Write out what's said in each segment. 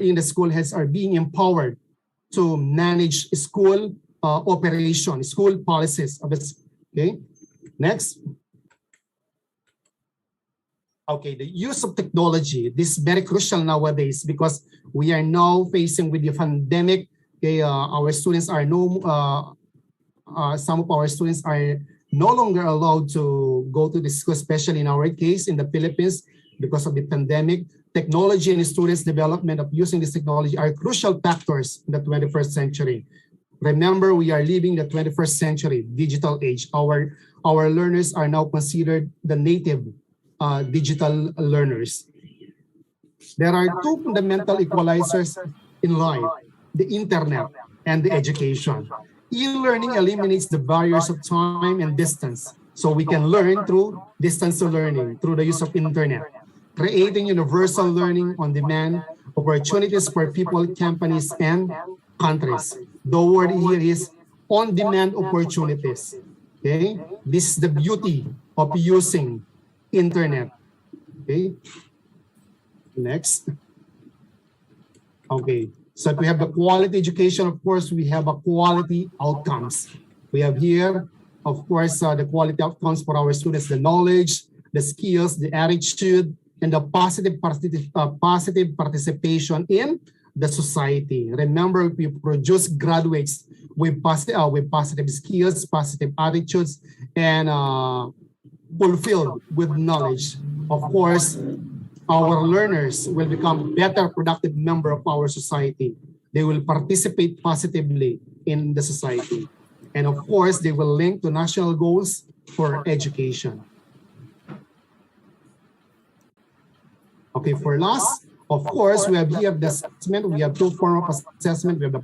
in the school heads are being empowered to manage school operation, school policies of this. Okay, next. Okay, the use of technology. This is very crucial nowadays because we are now facing with the pandemic. Okay, our students are some of our students are no longer allowed to go to the school, especially in our case in the Philippines because of the pandemic. Technology and students' development of using this technology are crucial factors in the 21st century. Remember, we are living the 21st century, digital age. Our learners are now considered the native digital learners. There are two fundamental equalizers in life, the internet and the education. E-learning eliminates the barriers of time and distance. So we can learn through distance learning, through the use of internet, creating universal learning on demand opportunities for people, companies, and countries. The word here is on-demand opportunities. Okay, this is the beauty of using internet. Okay, next. Okay, so if we have the quality education, of course, we have a quality outcomes. We have here, of course, the quality outcomes for our students, the knowledge, the skills, the attitude, and the positive participation in the society. Remember, we produce graduates with positive skills, positive attitudes, and fulfilled with knowledge. Of course, our learners will become better productive member of our society. They will participate positively in the society. And of course, they will link to national goals for education. Okay, for last, of course, we have here the assessment. We have two forms of assessment. We have the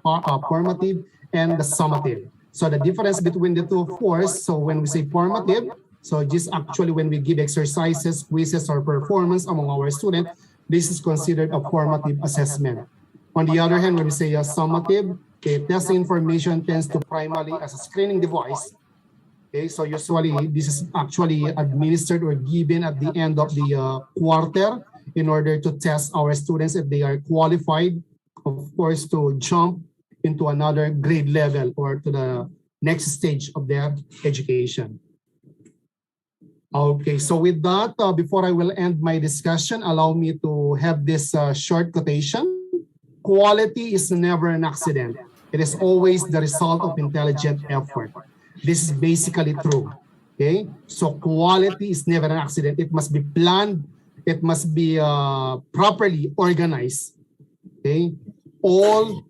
formative and the summative. So the difference between the two, of course, so when we say formative, so just actually when we give exercises, quizzes, or performance among our students, this is considered a formative assessment. On the other hand, when we say a summative, okay, testing information tends to primarily as a screening device. Okay, so usually this is actually administered or given at the end of the quarter in order to test our students if they are qualified, of course, to jump into another grade level or to the next stage of their education. Okay, so with that, before I will end my discussion, allow me to have this short quotation. Quality is never an accident. It is always the result of intelligent effort. This is basically true, okay? So quality is never an accident. It must be planned. It must be properly organized, okay? All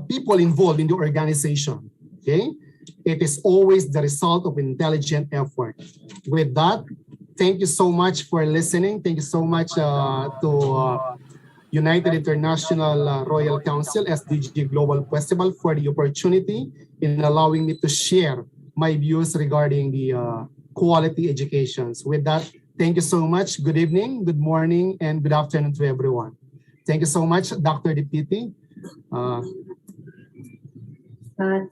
people involved in the organization, okay? It is always the result of intelligent effort. With that, thank you so much for listening. Thank you so much to United International Royal Council, SDG Global Festival, for the opportunity in allowing me to share my views regarding the quality educations. With that, thank you so much. Good evening, good morning, and good afternoon to everyone. Thank you so much, Dr. Deputy.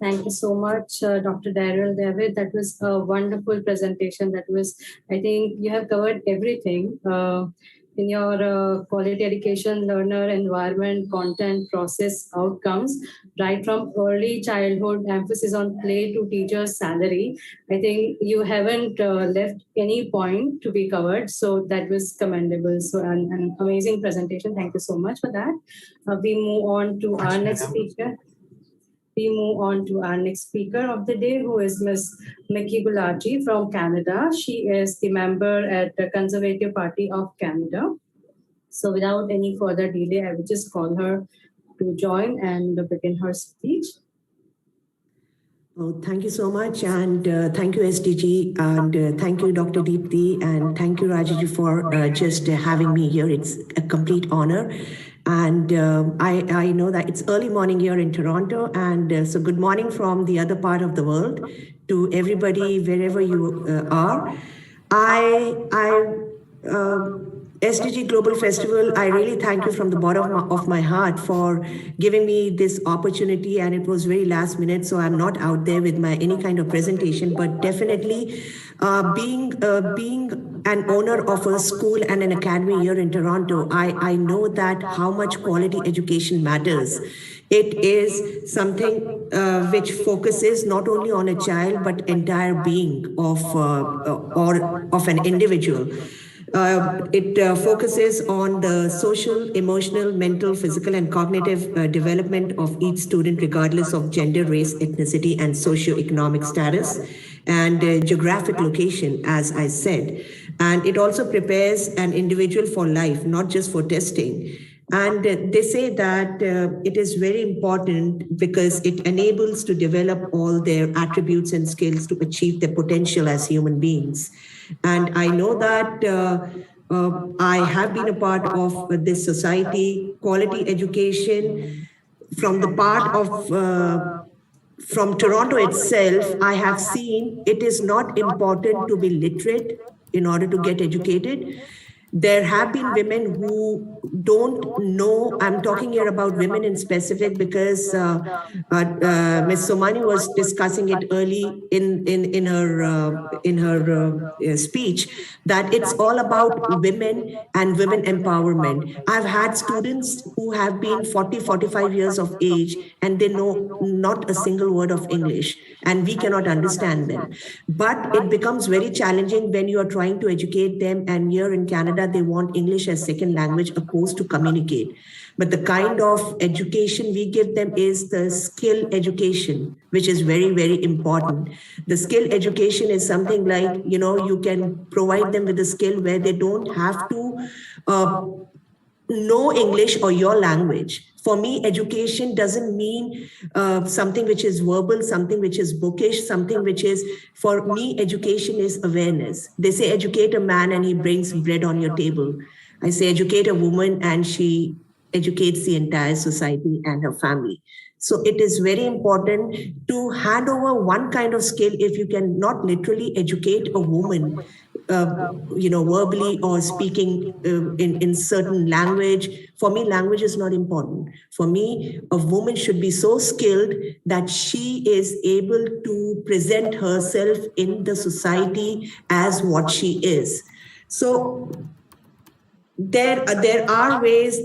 Thank you so much, Dr. Daryl David. That was a wonderful presentation. That was, I think you have covered everything in your quality education, learner, environment, content, process, outcomes, right from early childhood, emphasis on play to teacher's salary. I think you haven't left any point to be covered. So that was commendable. So an amazing presentation. Thank you so much for that. We move on to our next speaker. We move on to our next speaker of the day, who is Ms. Mickey Gulati from Canada. She is the member at the Conservative Party of Canada. So without any further delay, I will just call her to join and begin her speech. Oh, thank you so much, and thank you, SDG, and thank you, Dr. Deepti, and thank you, Rajaji, for just having me here. It's a complete honor. And I know that it's early morning here in Toronto, and so good morning from the other part of the world to everybody, wherever you are. SDG Global Festival, I really thank you from the bottom of my heart for giving me this opportunity, and it was very last minute, so I'm not out there with my any kind of presentation, but definitely being an owner of a school and an academy here in Toronto, I know that how much quality education matters. It is something which focuses not only on a child but entire being of or of an individual. It focuses on the social, emotional, mental, physical, and cognitive development of each student, regardless of gender, race, ethnicity, and socioeconomic status and geographic location, as I said. And it also prepares an individual for life, not just for testing. And they say that it is very important because it enables to develop all their attributes and skills to achieve their potential as human beings. And I know that I have been a part of this society, quality education, from the part of from Toronto itself. I have seen it is not important to be literate in order to get educated. There have been women who don't know. I'm talking here about women in specific because Ms. Somani was discussing it early in her speech, that it's all about women and women empowerment. I've had students who have been 40, 45 years of age and they know not a single word of English, and we cannot understand them. But it becomes very challenging when you are trying to educate them, and here in Canada, they want English as second language, a course to communicate. But the kind of education we give them is the skill education, which is very, very important. The skill education is something like, you can provide them with a skill where they don't have to know English or your language. For me, education doesn't mean something which is verbal, something which is bookish, something which is, for me, education is awareness. They say educate a man and he brings bread on your table. I say educate a woman and she educates the entire society and her family. So it is very important to hand over one kind of skill. If you can not literally educate a woman, verbally or speaking in certain language. For me, language is not important. For me, a woman should be so skilled that she is able to present herself in the society as what she is. So there are ways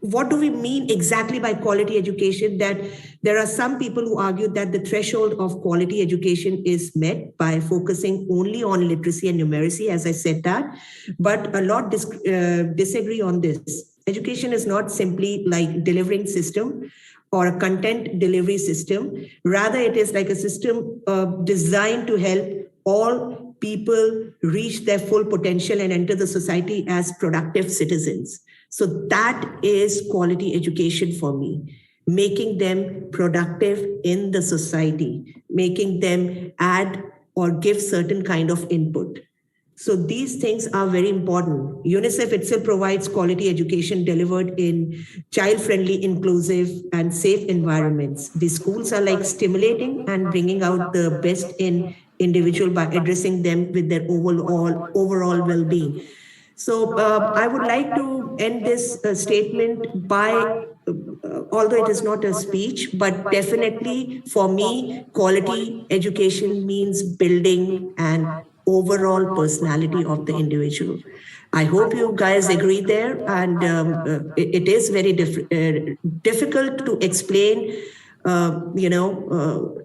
what do we mean exactly by quality education? That there are some people who argue that the threshold of quality education is met by focusing only on literacy and numeracy, as I said that. But a lot disagree on this. Education is not simply like delivering system or a content delivery system. Rather, it is like a system designed to help all people reach their full potential and enter the society as productive citizens. So that is quality education for me, making them productive in the society, making them add or give certain kind of input. So these things are very important. UNICEF itself provides quality education delivered in child-friendly, inclusive, and safe environments. The schools are like stimulating and bringing out the best in individual by addressing them with their overall well-being. So I would like to end this statement by, although it is not a speech, but definitely for me, quality education means building an overall personality of the individual. I hope you guys agree there, and it is very difficult to explain.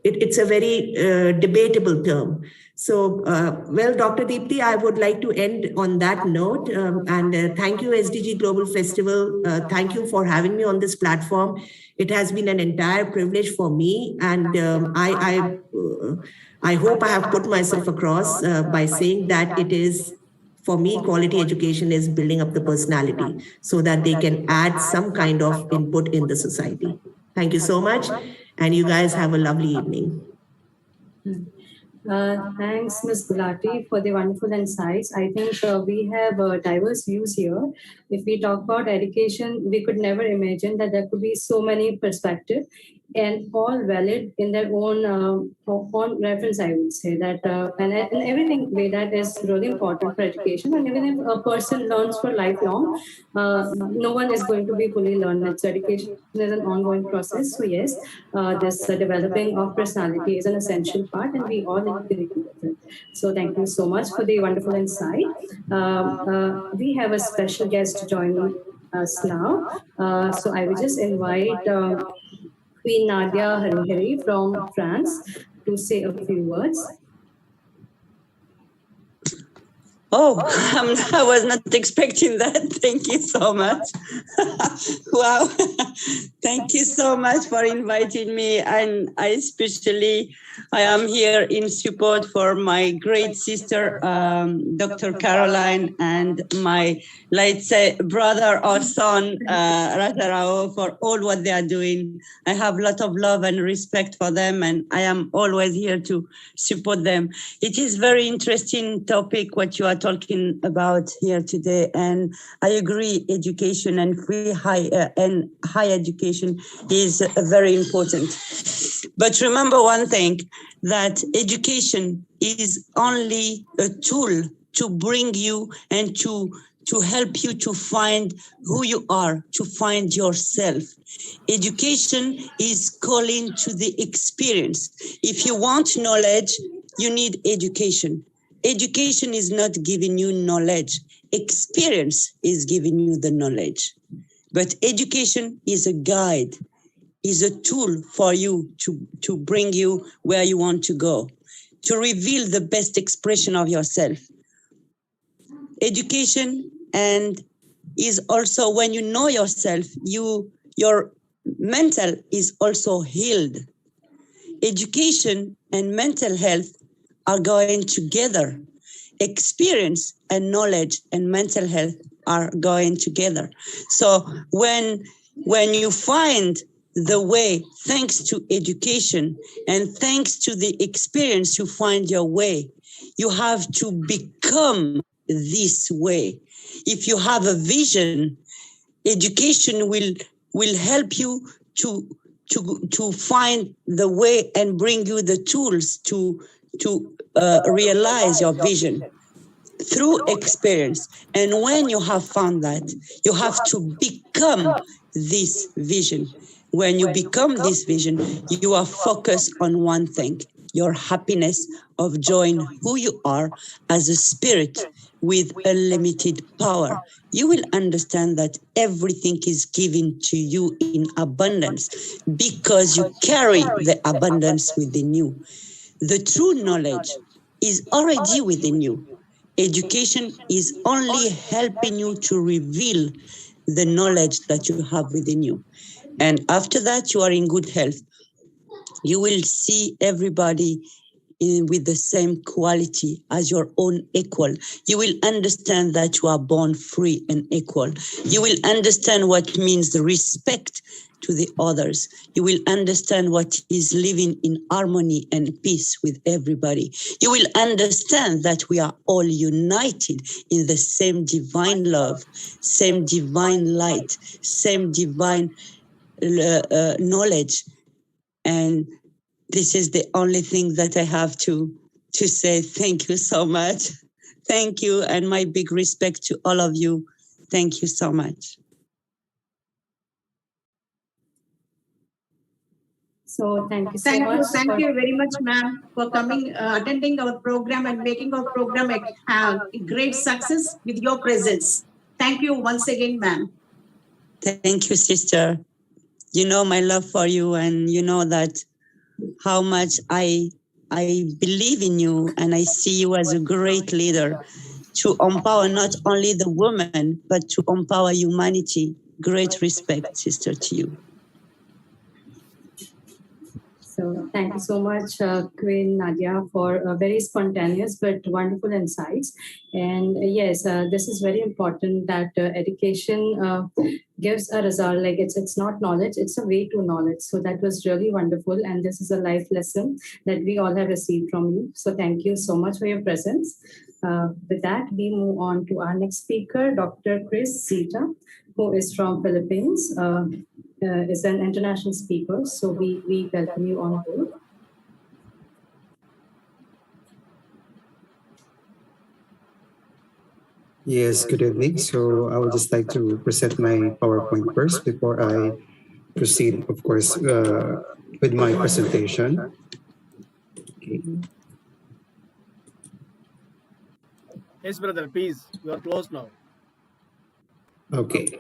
It's a very debatable term. So, well, Dr. Deepti, I would like to end on that note. And thank you, SDG Global Festival. Thank you for having me on this platform. It has been an entire privilege for me. And I hope I have put myself across by saying that it is, for me, quality education is building up the personality so that they can add some kind of input in the society. Thank you so much. And you guys have a lovely evening. Thanks, Ms. Gulati, for the wonderful insights. I think we have diverse views here. If we talk about education, we could never imagine that there could be so many perspectives. and all valid in their own reference, I would say that, and everything way that is really important for education. And even if a person learns for lifelong, no one is going to be fully learned. So education is an ongoing process. So yes, this developing of personality is an essential part, and we all agree with it. So thank you so much for the wonderful insight. We have a special guest joining us now. So I will just invite Queen Nadia Harihari from France to say a few words. Oh, I was not expecting that. Thank you so much. Wow. Thank you so much for inviting me. And I am here in support for my great sister, Dr. Caroline, and my brother or son, Rajarao, for all what they are doing. I have a lot of love and respect for them, and I am always here to support them. It is very interesting topic what you are talking about here today, and I agree. Education and high education is very important. But remember one thing, that education is only a tool to bring you and to help you to find who you are, to find yourself. Education is calling to the experience. If you want knowledge, you need education. Education is not giving you knowledge. Experience is giving you the knowledge. But education is a guide, is a tool for you to bring you where you want to go, to reveal the best expression of yourself. Education and is also, when you know yourself, your mental is also healed. Education and mental health are going together. Experience and knowledge and mental health are going together. So when you find the way, thanks to education and thanks to the experience, you find your way. You have to become this way. If you have a vision, education will help you to find the way and bring you the tools to realize your vision through experience. And when you have found that, you have to become this vision. When you become this vision, you are focused on one thing, your happiness of joining who you are as a spirit with unlimited power. You will understand that everything is given to you in abundance because you carry the abundance within you. The true knowledge is already within you. Education is only helping you to reveal the knowledge that you have within you. And after that, you are in good health. You will see everybody with the same quality as your own equal. You will understand that you are born free and equal. You will understand what means the respect to the others. You will understand what is living in harmony and peace with everybody. You will understand that we are all united in the same divine love, same divine light, same divine knowledge. And this is the only thing that I have to say. Thank you so much. Thank you, and my big respect to all of you. Thank you so much. So thank you so much. Thank you very much, ma'am, for coming, attending our program and making our program a great success with your presence. Thank you once again, ma'am. Thank you, sister. You know my love for you, and you know that how much I believe in you, and I see you as a great leader to empower not only the women, but to empower humanity. Great respect, sister, to you. So thank you so much, Queen Nadia, for very spontaneous but wonderful insights. And yes, this is very important that education gives a result. Like it's not knowledge, it's a way to knowledge. So that was really wonderful. And this is a life lesson that we all have received from you. So thank you so much for your presence. With that, we move on to our next speaker, Dr. Chris Zita, who is from Philippines. is an international speaker, so we welcome you on board. Yes, good evening. So I would just like to present my PowerPoint first before I proceed, of course, with my presentation. Okay. Yes, brother, please. You are close now. Okay.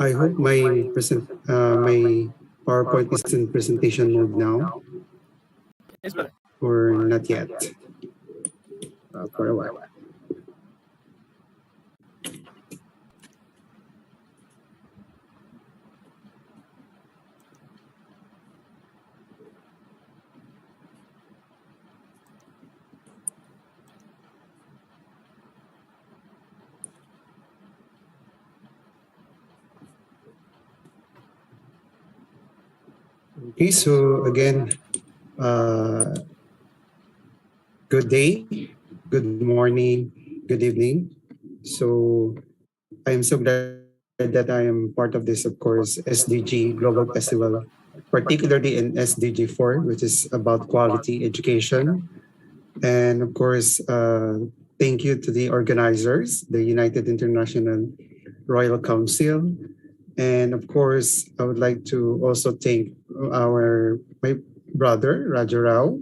I hope my PowerPoint is in presentation mode now, Yes, brother. or not yet, for a while. Okay, so again, good day, good morning, good evening. So I am so glad that I am part of this, of course, SDG Global Festival, particularly in SDG 4, which is about quality education. And of course, thank you to the organizers, the United International Royal Council. And of course, I would like to also thank my brother, Raja Rao,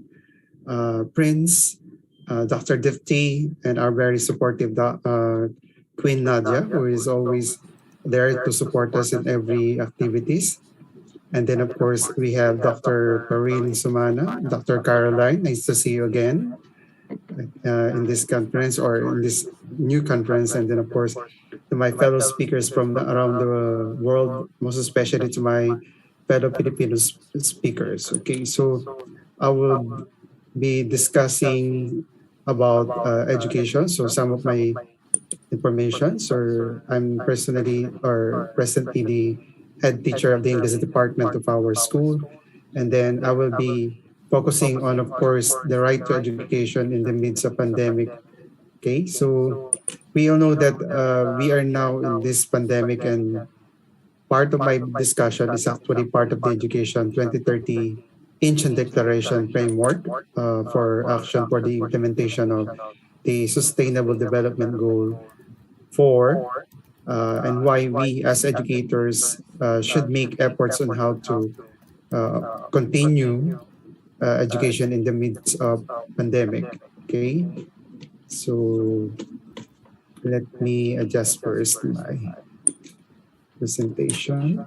Prince, Dr. Difty, and our very supportive Queen Nadia, who is always there to support us in every activities. And then, of course, we have Dr. Pareen Sumana, Dr. Caroline. Nice to see you again in this conference or in this new conference. And then, of course, to my fellow speakers from around the world, most especially to my fellow Filipino speakers. Okay, so I will be discussing about education. So some of my information. So I'm personally or presently the head teacher of the English department of our school. And then I will be focusing on, of course, the right to education in the midst of pandemic. Okay, so we all know that we are now in this pandemic, and part of my discussion is actually part of the Education 2030 Ancient Declaration Framework for action for the implementation of the Sustainable Development Goal 4, and why we as educators should make efforts on how to continue education in the midst of pandemic. Okay, so let me adjust first my presentation.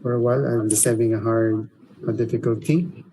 For a while, I'm just having a difficulty.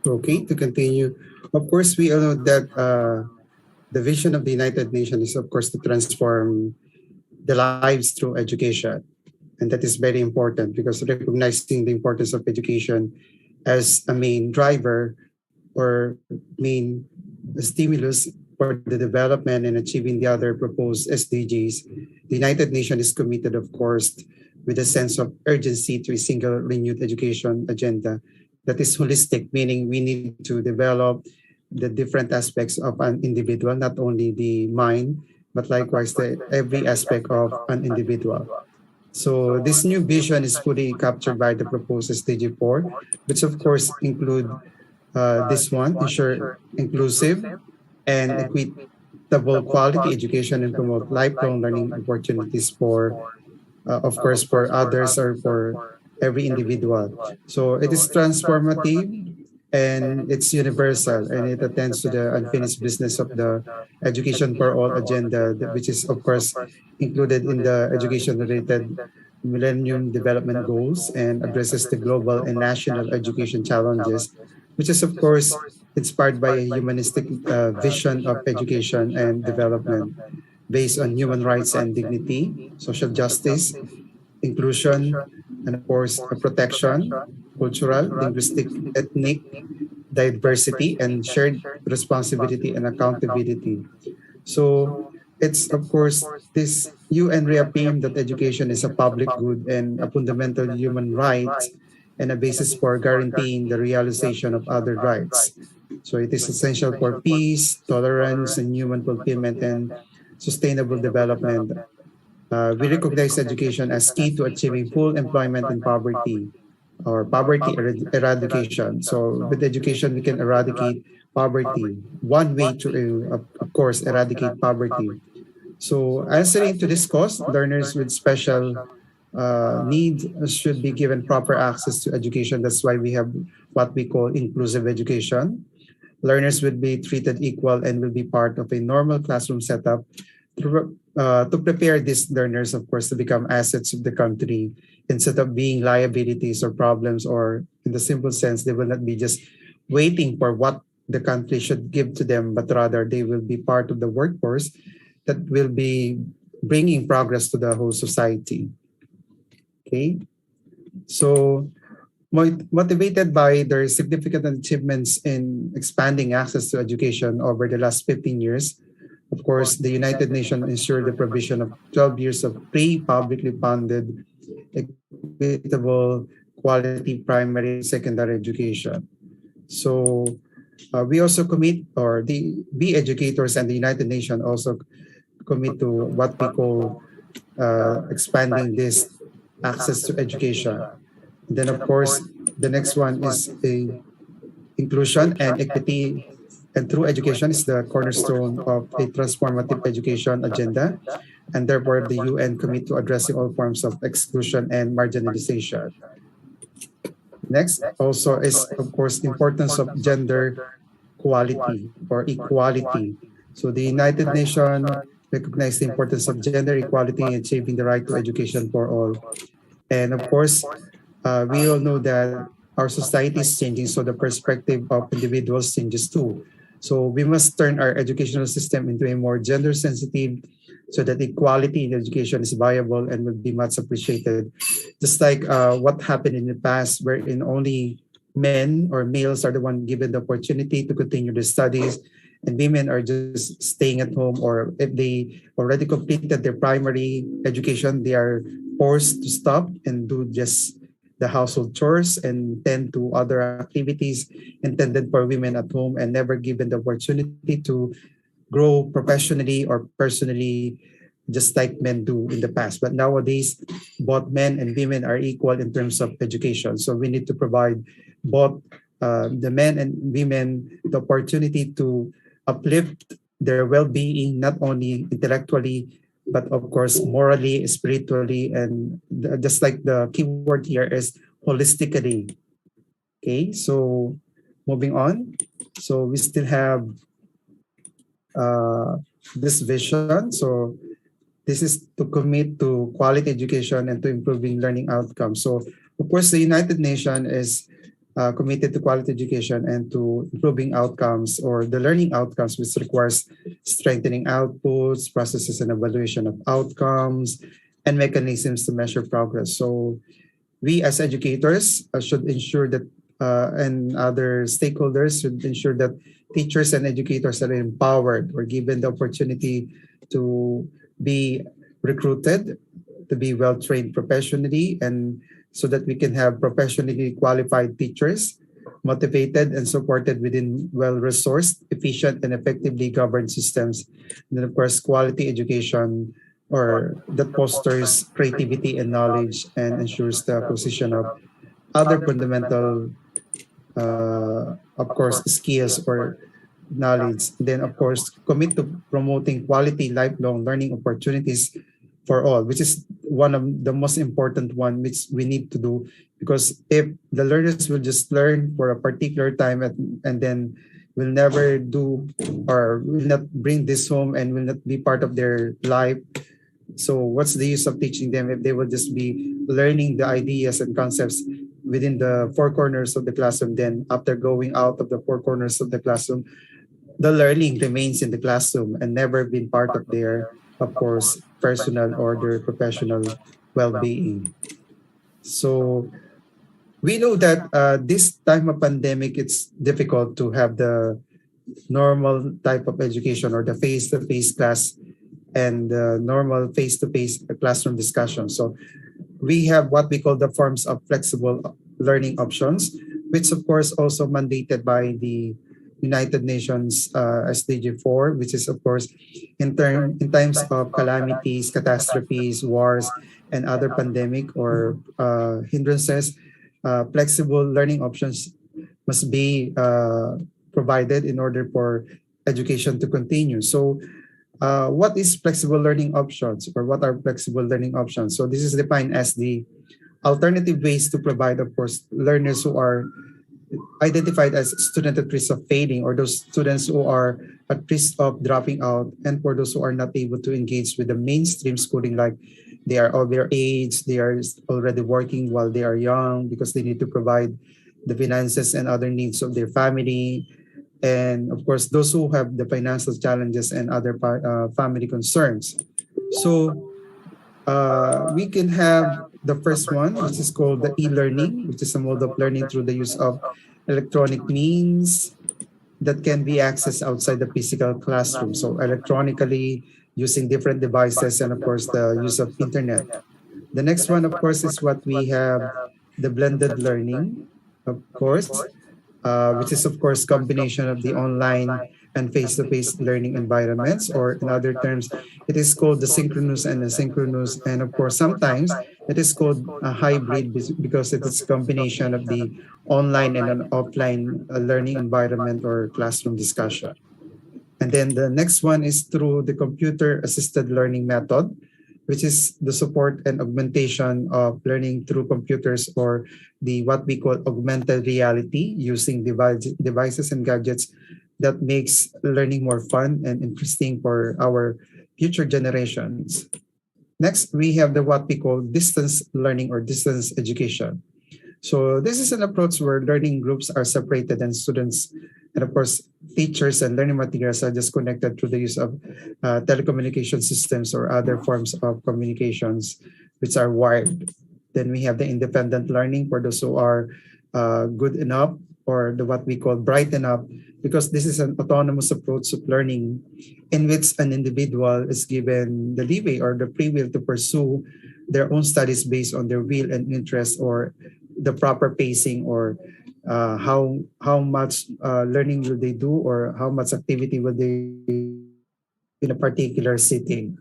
Okay, to continue. Of course, we all know that the vision of the United Nations is, of course, to transform the lives through education. And that is very important because recognizing the importance of education as a main driver or main stimulus for for the development and achieving the other proposed SDGs, the United Nations is committed, of course, with a sense of urgency to a single renewed education agenda that is holistic, meaning we need to develop the different aspects of an individual, not only the mind, but likewise every aspect of an individual. So this new vision is fully captured by the proposed SDG 4, which of course include this one, ensure inclusive and equitable quality education and promote lifelong learning opportunities for, of course, for others or for every individual. So it is transformative and it's universal, and it attends to the unfinished business of the education for all agenda, which is of course included in the education related Millennium Development Goals and addresses the global and national education challenges, which is of course inspired by a humanistic vision of education and development based on human rights and dignity, social justice, inclusion, and of course protection, cultural, linguistic, ethnic diversity, and shared responsibility and accountability. So it's of course this UN reaffirmed that education is a public good and a fundamental human right and a basis for guaranteeing the realization of other rights. So it is essential for peace, tolerance, and human fulfillment and sustainable development. We recognize education as key to achieving full employment and poverty or poverty eradication. So with education, we can eradicate poverty. One way to, of course, eradicate poverty. So answering to this cause, learners with special needs should be given proper access to education. That's why we have what we call inclusive education. Learners will be treated equal and will be part of a normal classroom setup to prepare these learners, of course, to become assets of the country instead of being liabilities or problems, or in the simple sense, they will not be just waiting for what the country should give to them, but rather they will be part of the workforce that will be bringing progress to the whole society. Okay, so motivated by their significant achievements in expanding access to education over the last 15 years, of course, the United Nations ensured the provision of 12 years of free, publicly funded, equitable, quality primary and secondary education. So we also commit, or the B educators and the United Nations also commit to what we call expanding this access to education. Then, of course, the next one is the inclusion and equity, and through education is the cornerstone of a transformative education agenda, and therefore the UN commit to addressing all forms of exclusion and marginalization. Next, also is, of course, importance of gender equality or equality. So the United Nations recognize the importance of gender equality in achieving the right to education for all. And of course, we all know that our society is changing, so the perspective of individuals changes too. So we must turn our educational system into a more gender sensitive, so that equality in education is viable and will be much appreciated. Just like what happened in the past, wherein only men or males are the one given the opportunity to continue their studies, and women are just staying at home, or if they already completed their primary education, they are forced to stop and do just the household chores and tend to other activities intended for women at home, and never given the opportunity to grow professionally or personally just like men do in the past. But nowadays, both men and women are equal in terms of education. So we need to provide both the men and women the opportunity to uplift their well-being, not only intellectually, but of course, morally, spiritually, and just like the keyword here is holistically. Okay, so moving on. So we still have this vision. So this is to commit to quality education and to improving learning outcomes. So of course, the United Nations is committed to quality education and to improving outcomes or the learning outcomes, which requires strengthening outputs, processes and evaluation of outcomes, and mechanisms to measure progress. So we as educators should ensure that and other stakeholders should ensure that teachers and educators are empowered or given the opportunity to be recruited, to be well-trained professionally, and so that we can have professionally qualified teachers, motivated and supported within well-resourced, efficient, and effectively governed systems. And then, of course, quality education or that fosters creativity and knowledge and ensures the acquisition of other fundamental, of course, skills or knowledge. Then, of course, commit to promoting quality lifelong learning opportunities for all, which is one of the most important one which we need to do, because if the learners will just learn for a particular time and then will never do or will not bring this home and will not be part of their life, so what's the use of teaching them if they will just be learning the ideas and concepts within the four corners of the classroom? Then after going out of the four corners of the classroom, the learning remains in the classroom and never been part of their, of course, personal or their professional well-being. So we know that this time of pandemic, it's difficult to have the normal type of education or the face-to-face class and normal face-to-face classroom discussion. So we have what we call the forms of flexible learning options, which of course also mandated by the United Nations SDG 4, which is of course in times of calamities, catastrophes, wars, and other pandemic or hindrances, flexible learning options must be provided in order for education to continue. So what is flexible learning options, or what are flexible learning options? So this is defined as the alternative ways to provide, of course, learners who are identified as student at risk of failing, or those students who are at risk of dropping out, and for those who are not able to engage with the mainstream schooling, like they are of their age, they are already working while they are young because they need to provide the finances and other needs of their family. And of course, those who have the financial challenges and other family concerns. So we can have the first one, which is called the e-learning, which is a mode of learning through the use of electronic means that can be accessed outside the physical classroom. So electronically, using different devices, and of course, the use of internet. The next one, of course, is what we have, the blended learning, of course, which is, of course, combination of the online and face-to-face learning environments, or in other terms, it is called the synchronous and asynchronous. And of course, sometimes it is called a hybrid because it is a combination of the online and an offline learning environment or classroom discussion. And then the next one is through the computer-assisted learning method, which is the support and augmentation of learning through computers, or the what we call augmented reality, using devices and gadgets that makes learning more fun and interesting for our future generations. Next, we have the what we call distance learning or distance education. So this is an approach where learning groups are separated and students, and of course, teachers and learning materials are just connected through the use of telecommunication systems or other forms of communications which are wired. Then we have the independent learning for those who are good enough, or the what we call bright enough, because this is an autonomous approach of learning in which an individual is given the leeway or the free will to pursue their own studies based on their will and interest, or the proper pacing, or how much learning will they do, or how much activity will they in a particular sitting.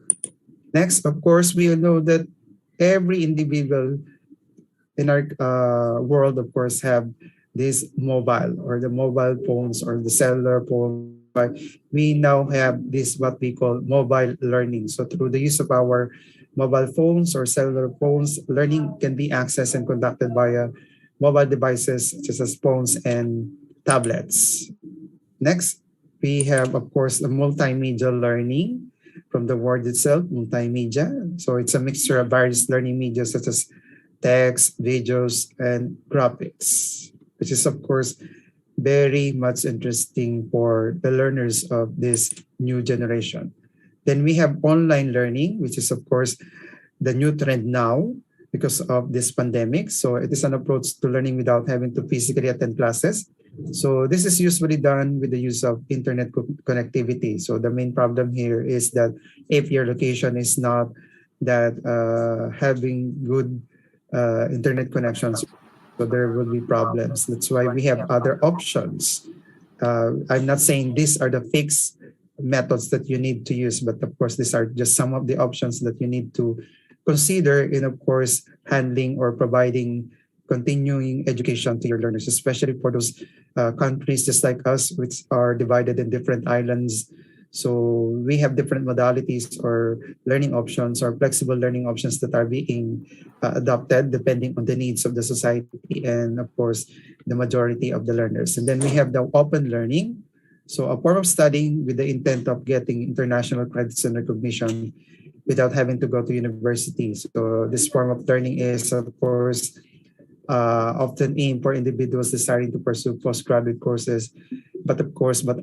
Next, of course, we know that every individual in our world, of course, have this mobile or the mobile phones or the cellular phone. But we now have this what we call mobile learning. So through the use of our mobile phones or cellular phones, learning can be accessed and conducted via mobile devices such as phones and tablets. Next, we have, of course, the multimedia learning, from the word itself, multimedia. So it's a mixture of various learning media such as text, videos, and graphics, which is, of course, very much interesting for the learners of this new generation. Then we have online learning, which is, of course, the new trend now. because of this pandemic. So it is an approach to learning without having to physically attend classes. So this is usually done with the use of internet connectivity. So the main problem here is that if your location is not that having good internet connections, so there will be problems. That's why we have other options. I'm not saying these are the fixed methods that you need to use, but of course, these are just some of the options that you need to consider in, of course, handling or providing continuing education to your learners, especially for those countries just like us, which are divided in different islands. So we have different modalities or learning options or flexible learning options that are being adopted depending on the needs of the society and, of course, the majority of the learners. And then we have the open learning. So a form of studying with the intent of getting international credits and recognition without having to go to university. So this form of learning is, of course, often aimed for individuals desiring to pursue postgraduate courses, but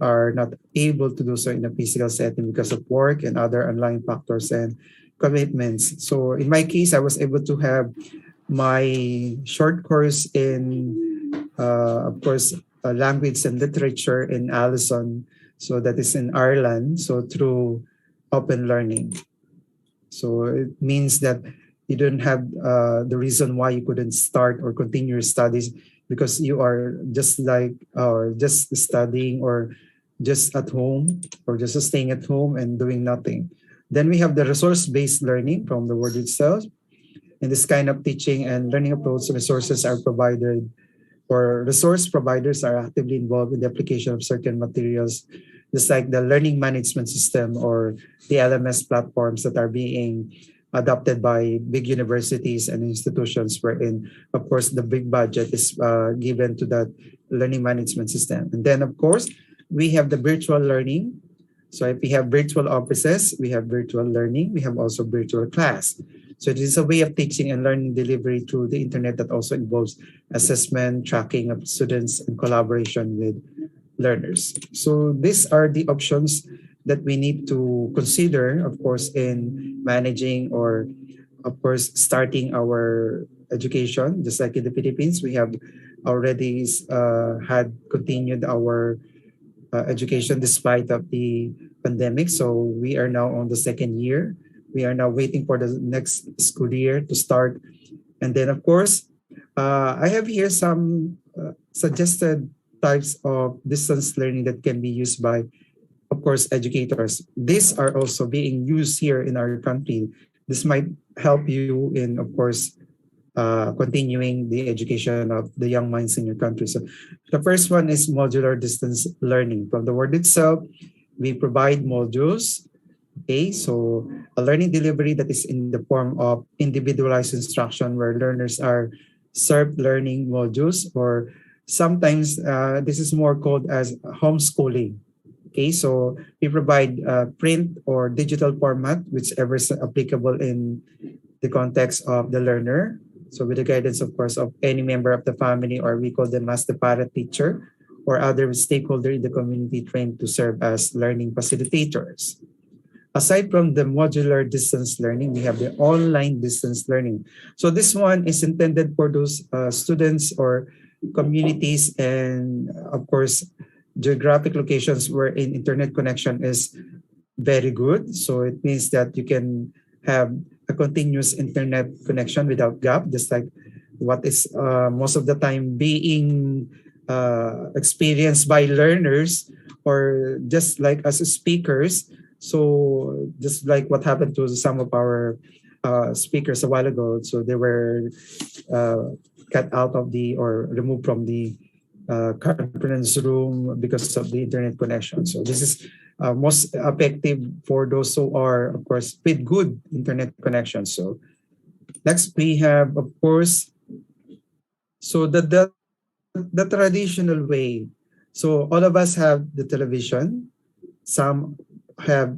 are not able to do so in a physical setting because of work and other online factors and commitments. So in my case, I was able to have my short course in, of course, language and literature in Allison. So that is in Ireland. So through open learning. So it means that you don't have the reason why you couldn't start or continue your studies because you are just like or just studying or just at home or just staying at home and doing nothing. Then we have the resource-based learning from the word itself. In this kind of teaching and learning approach, resources are provided or resource providers are actively involved in the application of certain materials, just like the learning management system or the LMS platforms that are being adopted by big universities and institutions wherein, of course, the big budget is given to that learning management system. And then, of course, we have the virtual learning. So if we have virtual offices, we have virtual learning, we have also virtual class. So it is a way of teaching and learning delivery through the internet that also involves assessment, tracking of students, and collaboration with learners. So these are the options that we need to consider, of course, in managing or, of course, starting our education. Just like in the Philippines, we have already had continued our education despite of the pandemic. So we are now on the second year. We are now waiting for the next school year to start. And then, of course, I have here some suggested types of distance learning that can be used by, of course, educators. These are also being used here in our country. This might help you in, of course, continuing the education of the young minds in your country. So the first one is modular distance learning. From the word itself, we provide modules. Okay, so a learning delivery that is in the form of individualized instruction where learners are served learning modules, or sometimes this is more called as homeschooling. Okay, so we provide print or digital format, whichever is applicable in the context of the learner. So with the guidance, of course, of any member of the family, or we call them as the parent teacher or other stakeholder in the community trained to serve as learning facilitators. Aside from the modular distance learning, we have the online distance learning. So this one is intended for those students or communities and, of course, geographic locations where internet connection is very good. So it means that you can have a continuous internet connection without gap, just like what is most of the time being experienced by learners or just like as speakers. So just like what happened to some of our speakers a while ago, so they were cut out of the or removed from the conference room because of the internet connection. So this is most effective for those who are, of course, with good internet connection. So next we have, of course, so the traditional way. So all of us have the television. Some have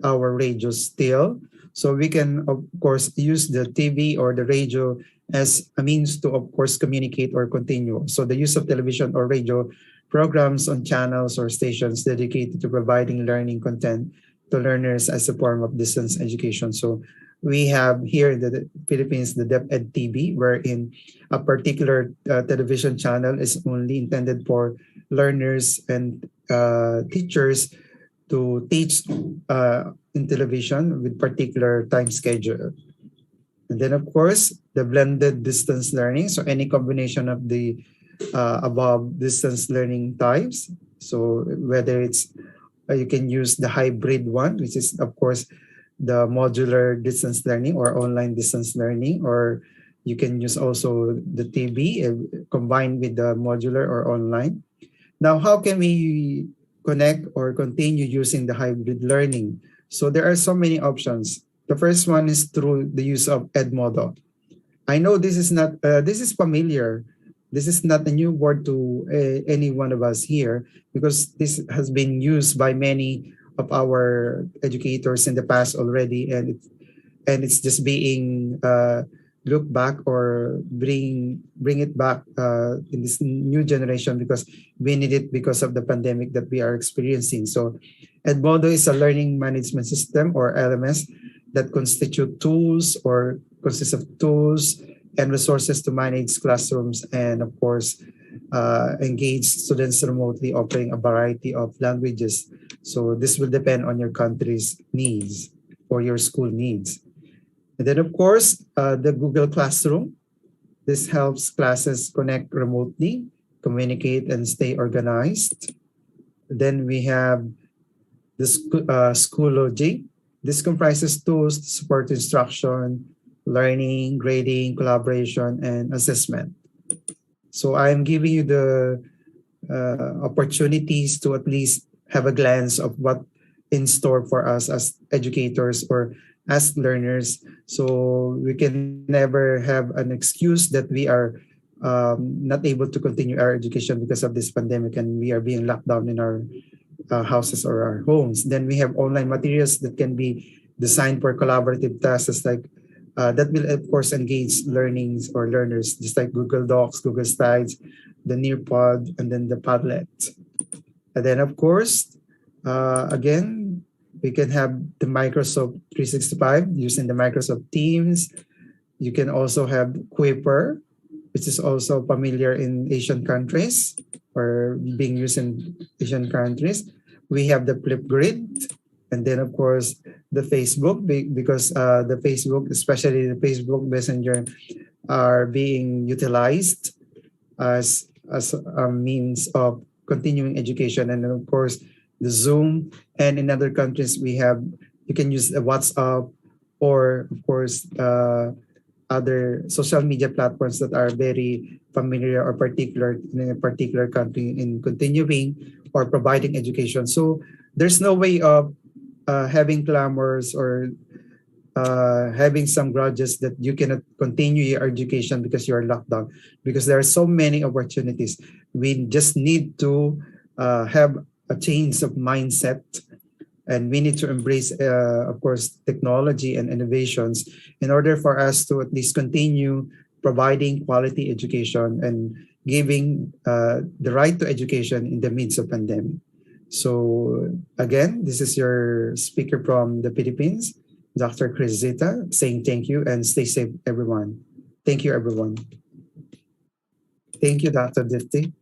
our radio still. So we can, of course, use the TV or the radio as a means to, of course, communicate or continue. So the use of television or radio programs on channels or stations dedicated to providing learning content to learners as a form of distance education. So we have here in the Philippines the DepEd TV, wherein a particular television channel is only intended for learners and teachers to teach in television with particular time schedule. And then, of course, the blended distance learning. So any combination of the above distance learning types. So whether it's you can use the hybrid one, which is, of course, the modular distance learning or online distance learning, or you can use also the TB combined with the modular or online. Now, how can we connect or continue using the hybrid learning? So there are so many options. The first one is through the use of Edmodo. I know this is not, this is familiar. This is not a new word to any one of us here, because this has been used by many of our educators in the past already, and it's just being looked back or bring it back in this new generation, because we need it because of the pandemic that we are experiencing. So Edmodo is a learning management system, or LMS, that consists of tools and resources to manage classrooms and, of course, engage students remotely, offering a variety of languages. So this will depend on your country's needs or your school needs. And then, of course, the Google Classroom. This helps classes connect remotely, communicate, and stay organized. Then we have the Schoology. This comprises tools to support instruction, learning, grading, collaboration, and assessment. So I'm giving you the opportunities to at least have a glance of what in store for us as educators or as learners. So we can never have an excuse that we are not able to continue our education because of this pandemic and we are being locked down in our houses or our homes. Then we have online materials that can be designed for collaborative tasks, like that will, of course, engage learnings or learners, just like Google Docs, Google Slides, the Nearpod, and then the Padlet. And then, of course, again, we can have the Microsoft 365 using the Microsoft Teams. You can also have Quipper, which is also familiar in Asian countries or being used in Asian countries. We have the Flipgrid, and then, of course, the Facebook, because the Facebook, especially the Facebook Messenger, are being utilized as a means of continuing education. And then, of course, the Zoom. And in other countries, you can use the WhatsApp, or, of course, other social media platforms that are very familiar or particular in a particular country in continuing or providing education. So there's no way of having clamors or having some grudges that you cannot continue your education because you are locked down, because there are so many opportunities. We just need to have a change of mindset, and we need to embrace, of course, technology and innovations in order for us to at least continue providing quality education and giving the right to education in the midst of pandemic. So again, this is your speaker from the Philippines, Dr. Chris Zita, saying thank you and stay safe, everyone. Thank you, everyone. Thank you, Dr. Dipti.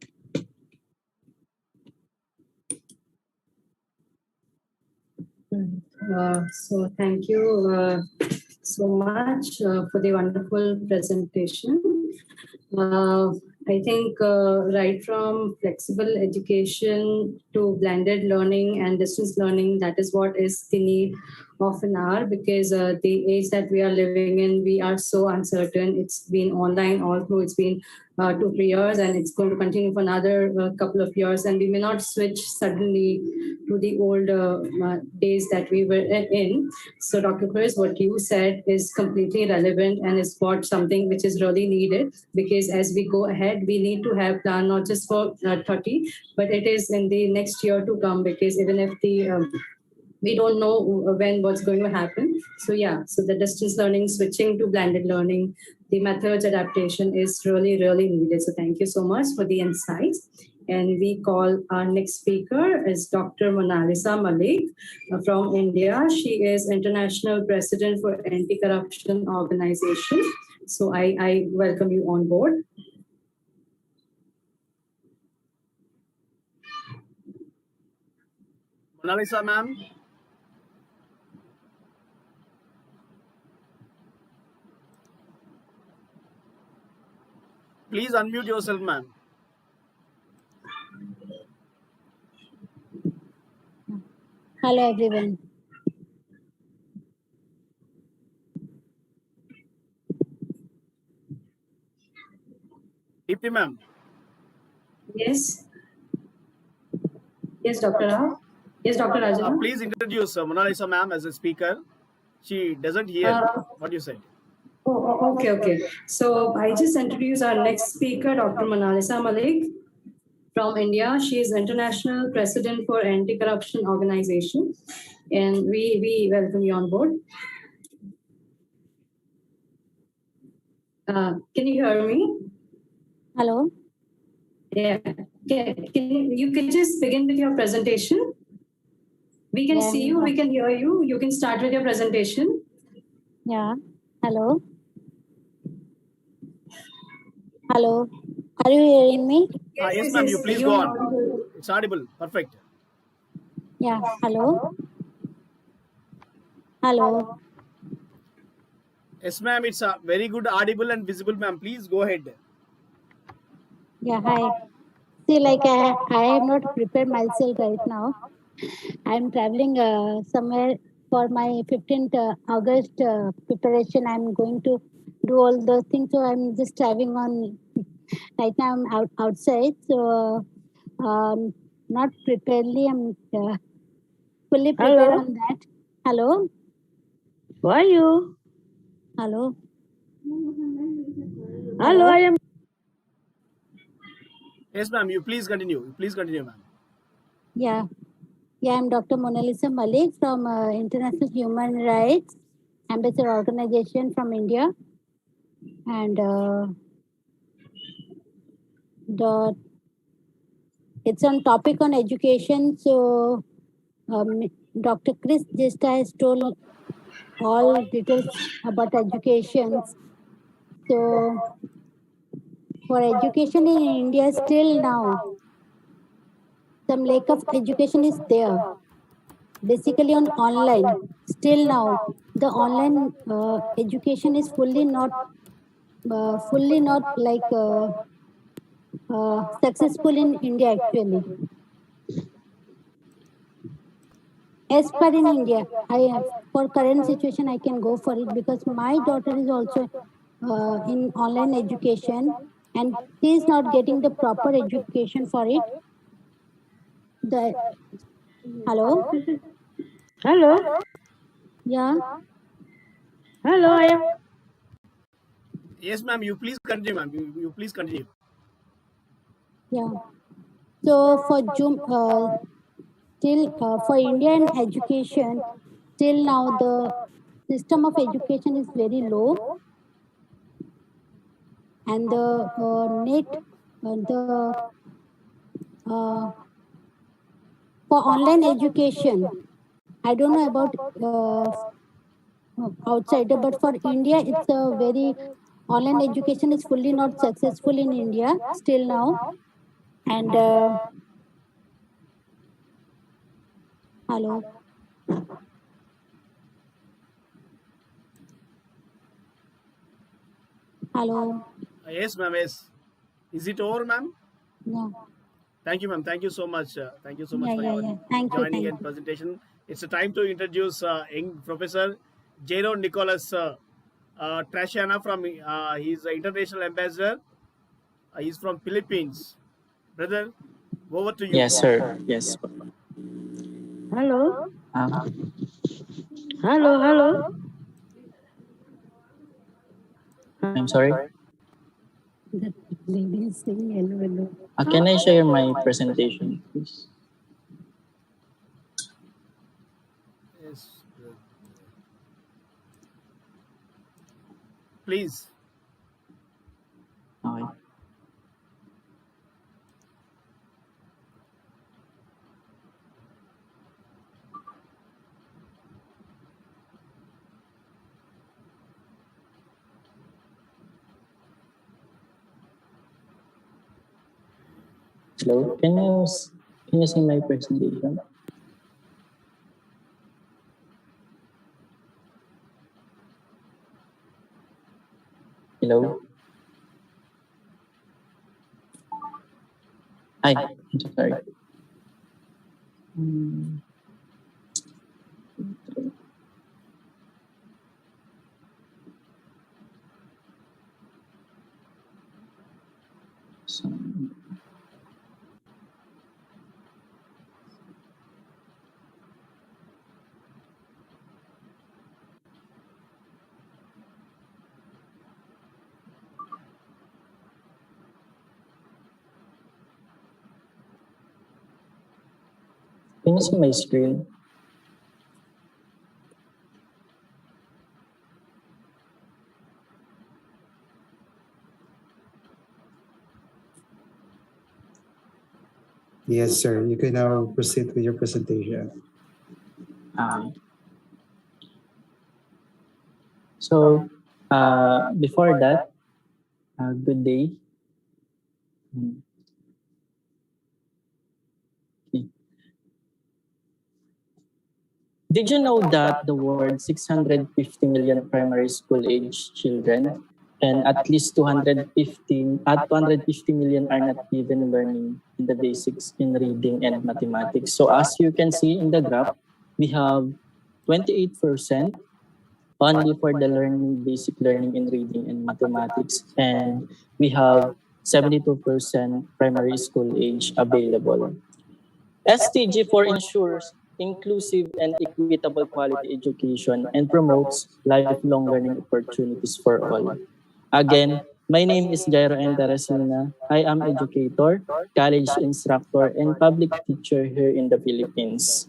So thank you so much for the wonderful presentation. I think right from flexible education to blended learning and distance learning, that is what is the need of an hour, because the age that we are living in, we are so uncertain. It's been online all through. It's been 2-3 years, and it's going to continue for another couple of years, and we may not switch suddenly to the old days that we were in. So Dr. Chris, what you said is completely relevant and is what something which is really needed, because as we go ahead, we need to have plan not just for 30, but it is in the next year to come, because even if the we don't know when what's going to happen. So yeah, so the distance learning, switching to blended learning, the methods adaptation is really, really needed. So thank you so much for the insights. And we call our next speaker is Dr. Monalisa Malik from India. She is International President for Anti-Corruption Organization. So I welcome you on board. Monalisa, ma'am. Please unmute yourself, ma'am. Hello, everyone. Deepti, ma'am. Yes. Yes, Dr. Rao. Yes, Dr. Rajana. Please introduce Monalisa, ma'am, as a speaker. She doesn't hear what you said. Okay. So I just introduce our next speaker, Dr. Monalisa Malik from India. She is International President for Anti-Corruption Organization. And we welcome you on board. Can you hear me? Hello. Yeah. You can just begin with your presentation. We can see you, we can hear you. You can start with your presentation. Yeah. Hello. Hello. Are you hearing me? Yes, ma'am. You please go on. It's audible. Perfect. Yeah. Hello. Hello. Yes, ma'am. It's very good, audible and visible, ma'am. Please go ahead. Yeah. Hi. See, like I have not prepared myself right now. I'm traveling somewhere for my 15th August preparation. I'm going to do all those things. So I'm just driving on. Right now I'm outside. So not preparedly. I'm fully prepared on that. Hello. Who are you? Hello. Hello, I am. Yes, ma'am. You please continue. Please continue, ma'am. Yeah. I'm Dr. Monalisa Malik from International Human Rights Ambassador Organization from India. And it's on topic on education. So Dr. Chris just has told all details about education. So for education in India, still now, some lack of education is there. Basically on online, still now, the online education is fully not like successful in India actually. As per in India, for current situation, I can go for it because my daughter is also in online education and she is not getting the proper education for it. Hello? Hello. Yeah. Hello, I am. Yes, ma'am. You please continue, ma'am. You please continue. Yeah. So for June, still for Indian education, till now the system of education is very low, and the net the for online education, I don't know about outside, but for India, it's a very online education is fully not successful in India still now, and hello. Hello. Yes, ma'am. Yes. Is it over, ma'am? Yeah. Thank you, ma'am. Thank you so much. Thank you so much for Yeah. your Thank joining you. and presentation. It's a time to introduce young Professor Jairo Nicholas Trashana from he's an international ambassador. He's from Philippines. Brother, over to you. Yes, sir. Yes. Hello. Uh, Hello. I'm sorry. The lady is saying hello. Can I share my presentation, please? Yes. Please. Okay. Hello, can you see my presentation? Hello. Hi, I'm so sorry. Hmm. So, can you see my screen? Yes, sir. You can now proceed with your presentation. Um, so, before that, good day. Hmm. Okay. Did you know that the world 650 million primary school age children and at least 250 million are not even learning in the basics in reading and mathematics. So as you can see in the graph, we have 28% only for the learning basic learning in reading and mathematics, and we have 72% primary school age available. SDG4 ensures inclusive and equitable quality education and promotes lifelong learning opportunities for all. Again, my name is Jairo N. Tarasina. I am educator, college instructor, and public teacher here in the Philippines.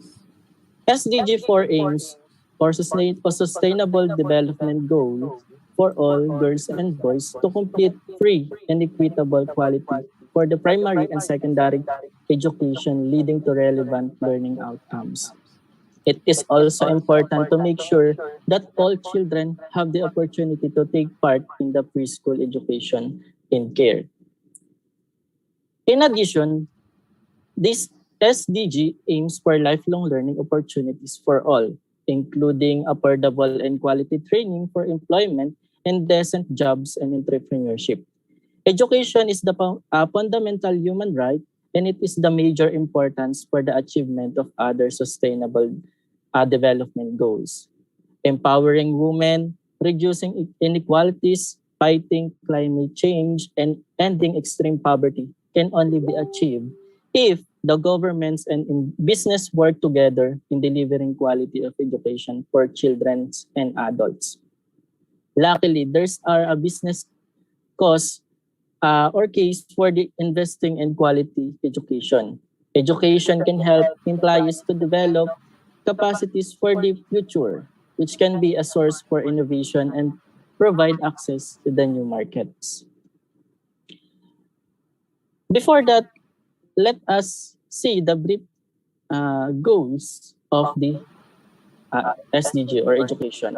SDG4 aims for sustainable development goals for all girls and boys to complete free and equitable quality for the primary and secondary education leading to relevant learning outcomes. It is also important to make sure that all children have the opportunity to take part in the preschool education in care. In addition, this SDG aims for lifelong learning opportunities for all, including affordable and quality training for employment and decent jobs and entrepreneurship. Education is the fundamental human right, and it is the major importance for the achievement of other sustainable development goals. Empowering women, reducing inequalities, fighting climate change, and ending extreme poverty can only be achieved if the governments and business work together in delivering quality of education for children and adults. Luckily, there's a business cause or case for the investing in quality education. Education can help employees to develop capacities for the future, which can be a source for innovation and provide access to the new markets. Before that, let us see the brief goals of the SDG or education.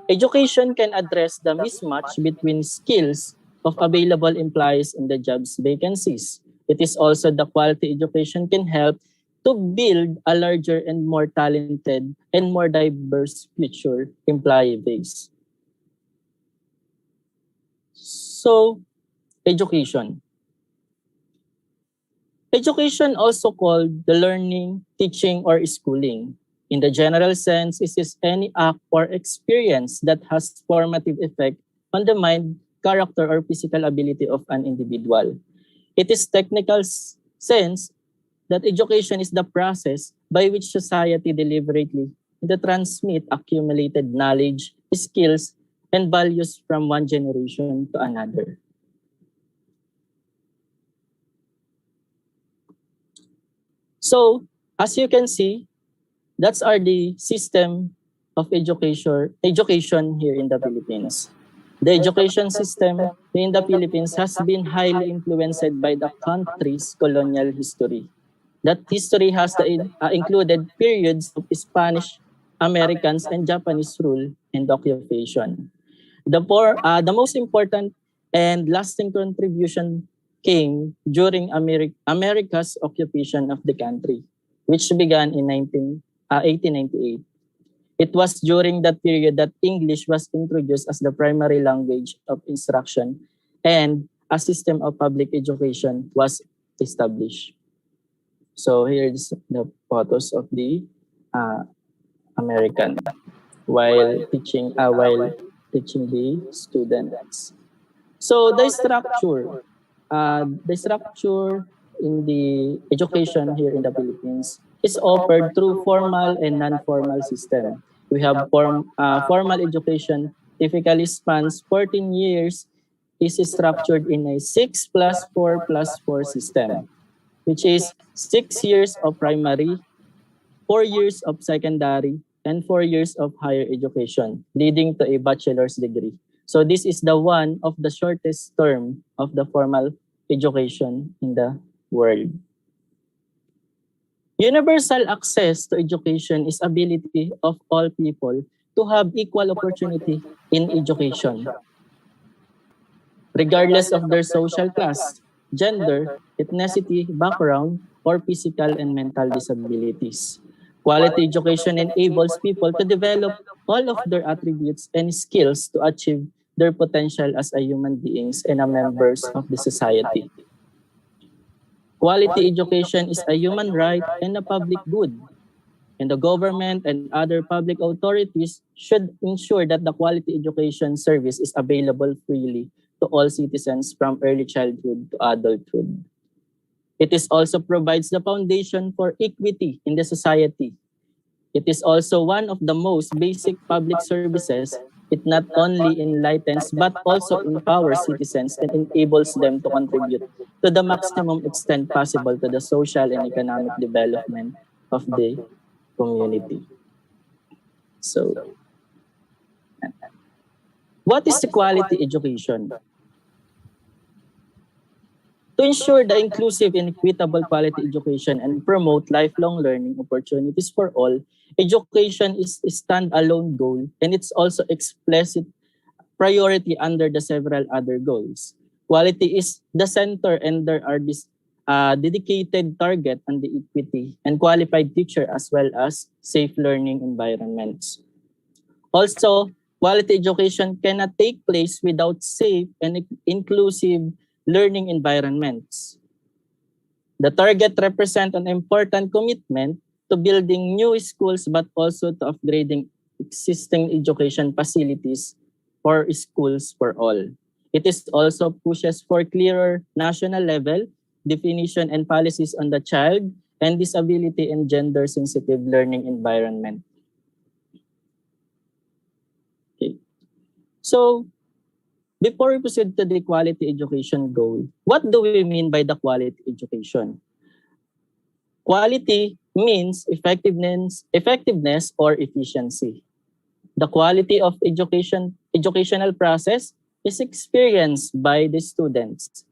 Education can address the mismatch between skills of available employees and the jobs vacancies. It is also the quality education can help to build a larger and more talented and more diverse future employee base. So, education. Education also called the learning, teaching, or schooling. In the general sense, it is any act or experience that has formative effect on the mind, character, or physical ability of an individual. It is technical sense that education is the process by which society deliberately transmit accumulated knowledge, skills, and values from one generation to another. So, as you can see, that's are the system of education here in the Philippines. The education system in the Philippines has been highly influenced by the country's colonial history. That history has included periods of Spanish, Americans, and Japanese rule and occupation. The most important and lasting contribution came during America's occupation of the country, which began in 1898. It was during that period that English was introduced as the primary language of instruction and a system of public education was established. So here's the photos of the American while teaching the students. So the structure in the education here in the Philippines is offered through formal and non-formal system. We have formal education typically spans 14 years, is structured in a 6+4+4 system, which is 6 years of primary, 4 years of secondary, and 4 years of higher education, leading to a bachelor's degree. So this is the one of the shortest term of the formal education in the world. Universal access to education is ability of all people to have equal opportunity in education, regardless of their social class, gender, ethnicity, background, or physical and mental disabilities. Quality education enables people to develop all of their attributes and skills to achieve their potential as a human beings and a members of the society. Quality education is a human right and a public good, and the government and other public authorities should ensure that the quality education service is available freely to all citizens from early childhood to adulthood. It is also provides the foundation for equity in the society. It is also one of the most basic public services. It not only enlightens but also empowers citizens and enables them to contribute to the maximum extent possible to the social and economic development of the community. So, what is the quality education? To ensure the inclusive and equitable quality education and promote lifelong learning opportunities for all, education is a standalone goal and it's also explicit priority under the several other goals. Quality is the center and there are this dedicated target on the equity and qualified teacher as well as safe learning environments. Also, quality education cannot take place without safe and inclusive learning environments. The target represents an important commitment to building new schools but also to upgrading existing education facilities for schools for all. It is also pushes for clearer national level definition and policies on the child and disability and gender sensitive learning environment. Okay. So, before we proceed to the quality education goal, what do we mean by the quality education? Quality means effectiveness or efficiency. The quality of educational process is experienced by the students.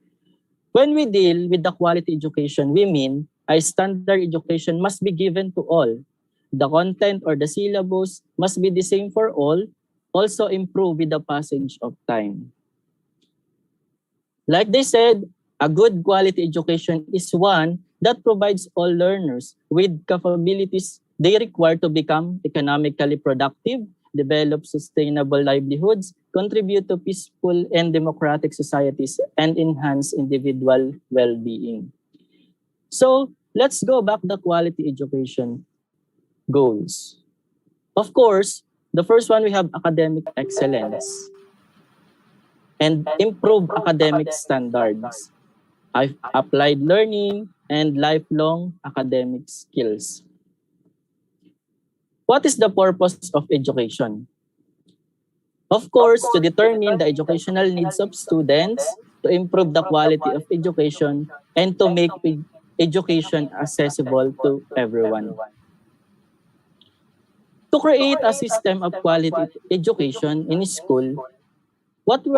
When we deal with the quality education, we mean a standard education must be given to all. The content or the syllabus must be the same for all, also improve with the passage of time. Like they said, a good quality education is one that provides all learners with capabilities they require to become economically productive, develop sustainable livelihoods, contribute to peaceful and democratic societies, and enhance individual well-being. So, let's go back to the quality education goals. Of course, the first one we have academic excellence and improve academic standards, applied learning, and lifelong academic skills. What is the purpose of education? Of course, to determine the educational needs of students, to improve the quality of education, and to make education accessible to everyone. To create a system of quality education in school, what we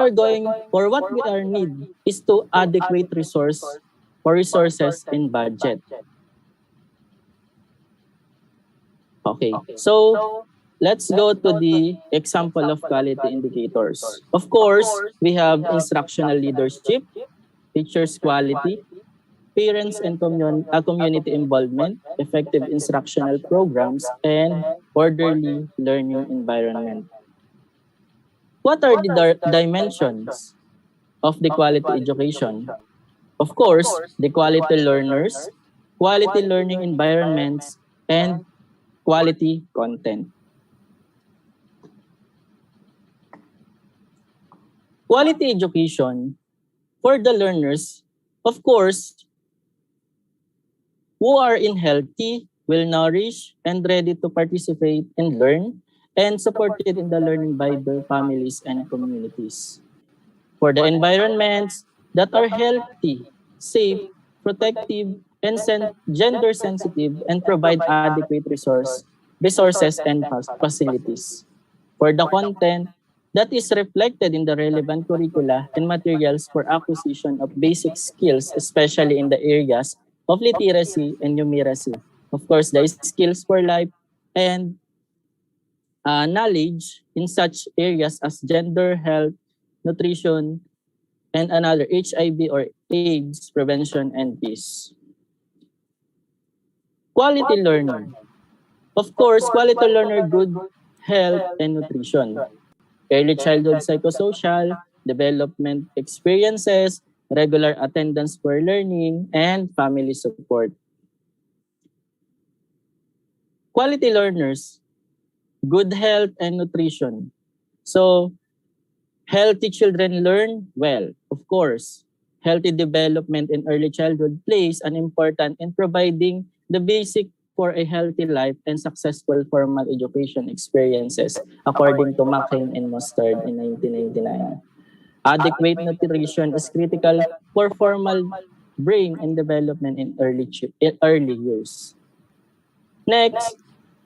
need is to adequate resources and budget. Okay, so let's go to the example of quality indicators. Of course, we have instructional leadership, teachers' quality, parents and community involvement, effective instructional programs, and orderly learning environment. What are the dimensions of the quality education? Of course, the quality learners, quality learning environments, and quality content. Quality education for the learners, of course, who are in healthy, well nourished, and ready to participate and learn, and supported in the learning by their families and communities. For the environments that are healthy, safe, protective, and gender sensitive, and provide adequate resources and facilities. For the content that is reflected in the relevant curricula and materials for acquisition of basic skills, especially in the areas of literacy and numeracy. Of course, the skills for life and knowledge in such areas as gender, health, nutrition, and another HIV or AIDS prevention and peace. Quality learning. Of course, quality learner, good health and nutrition. Early childhood psychosocial, development experiences, regular attendance for learning, and family support. Quality learners, good health and nutrition. So, healthy children learn well, of course. Healthy development in early childhood plays an important in providing the basic for a healthy life and successful formal education experiences, according to McCain and Mustard in 1999. Adequate nutrition is critical for formal brain and development in early years. Next,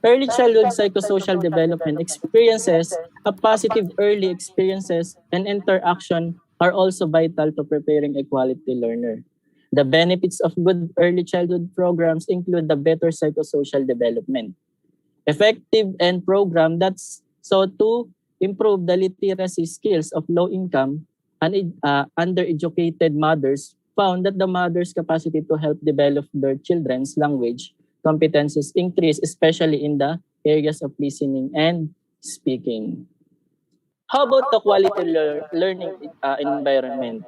early childhood psychosocial development experiences, a positive early experiences, and interaction are also vital to preparing a quality learner. The benefits of good early childhood programs include the better psychosocial development, effective and program that's so to improve the literacy skills of low-income and undereducated mothers found that the mother's capacity to help develop their children's language competencies increase, especially in the areas of listening and speaking. How about the quality learning environment?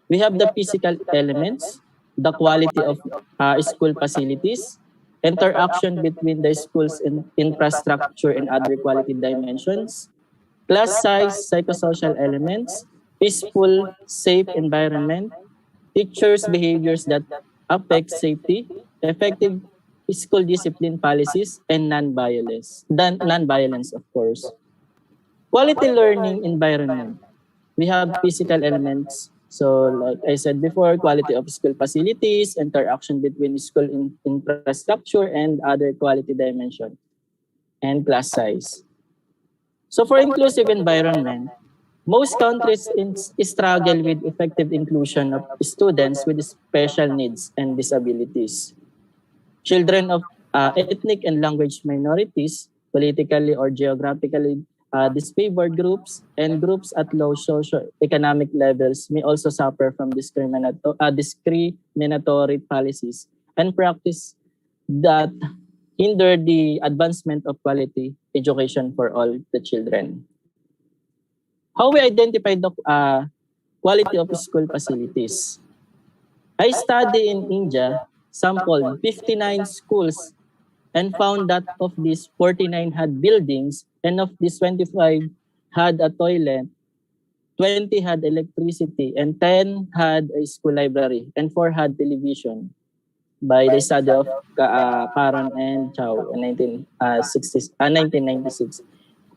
We have the physical elements, the quality of school facilities, interaction between the school's infrastructure and other quality dimensions, class size, psychosocial elements, peaceful, safe environment, teachers' behaviors that affect safety, effective school discipline policies, and non-violence, of course. Quality learning environment. We have physical elements. So like I said before, quality of school facilities, interaction between school infrastructure and other quality dimension, and class size. So for inclusive environment, most countries struggle with effective inclusion of students with special needs and disabilities. Children of ethnic and language minorities, politically or geographically disfavored groups, and groups at low socio-economic levels may also suffer from discriminatory policies and practice that hinder the advancement of quality education for all the children. How we identify the quality of school facilities? I study in India, sampled 59 schools and found that of these 49 had buildings, and of these 25 had a toilet, 20 had electricity, and 10 had a school library, and 4 had television by the study of Karan and Chow in 1996.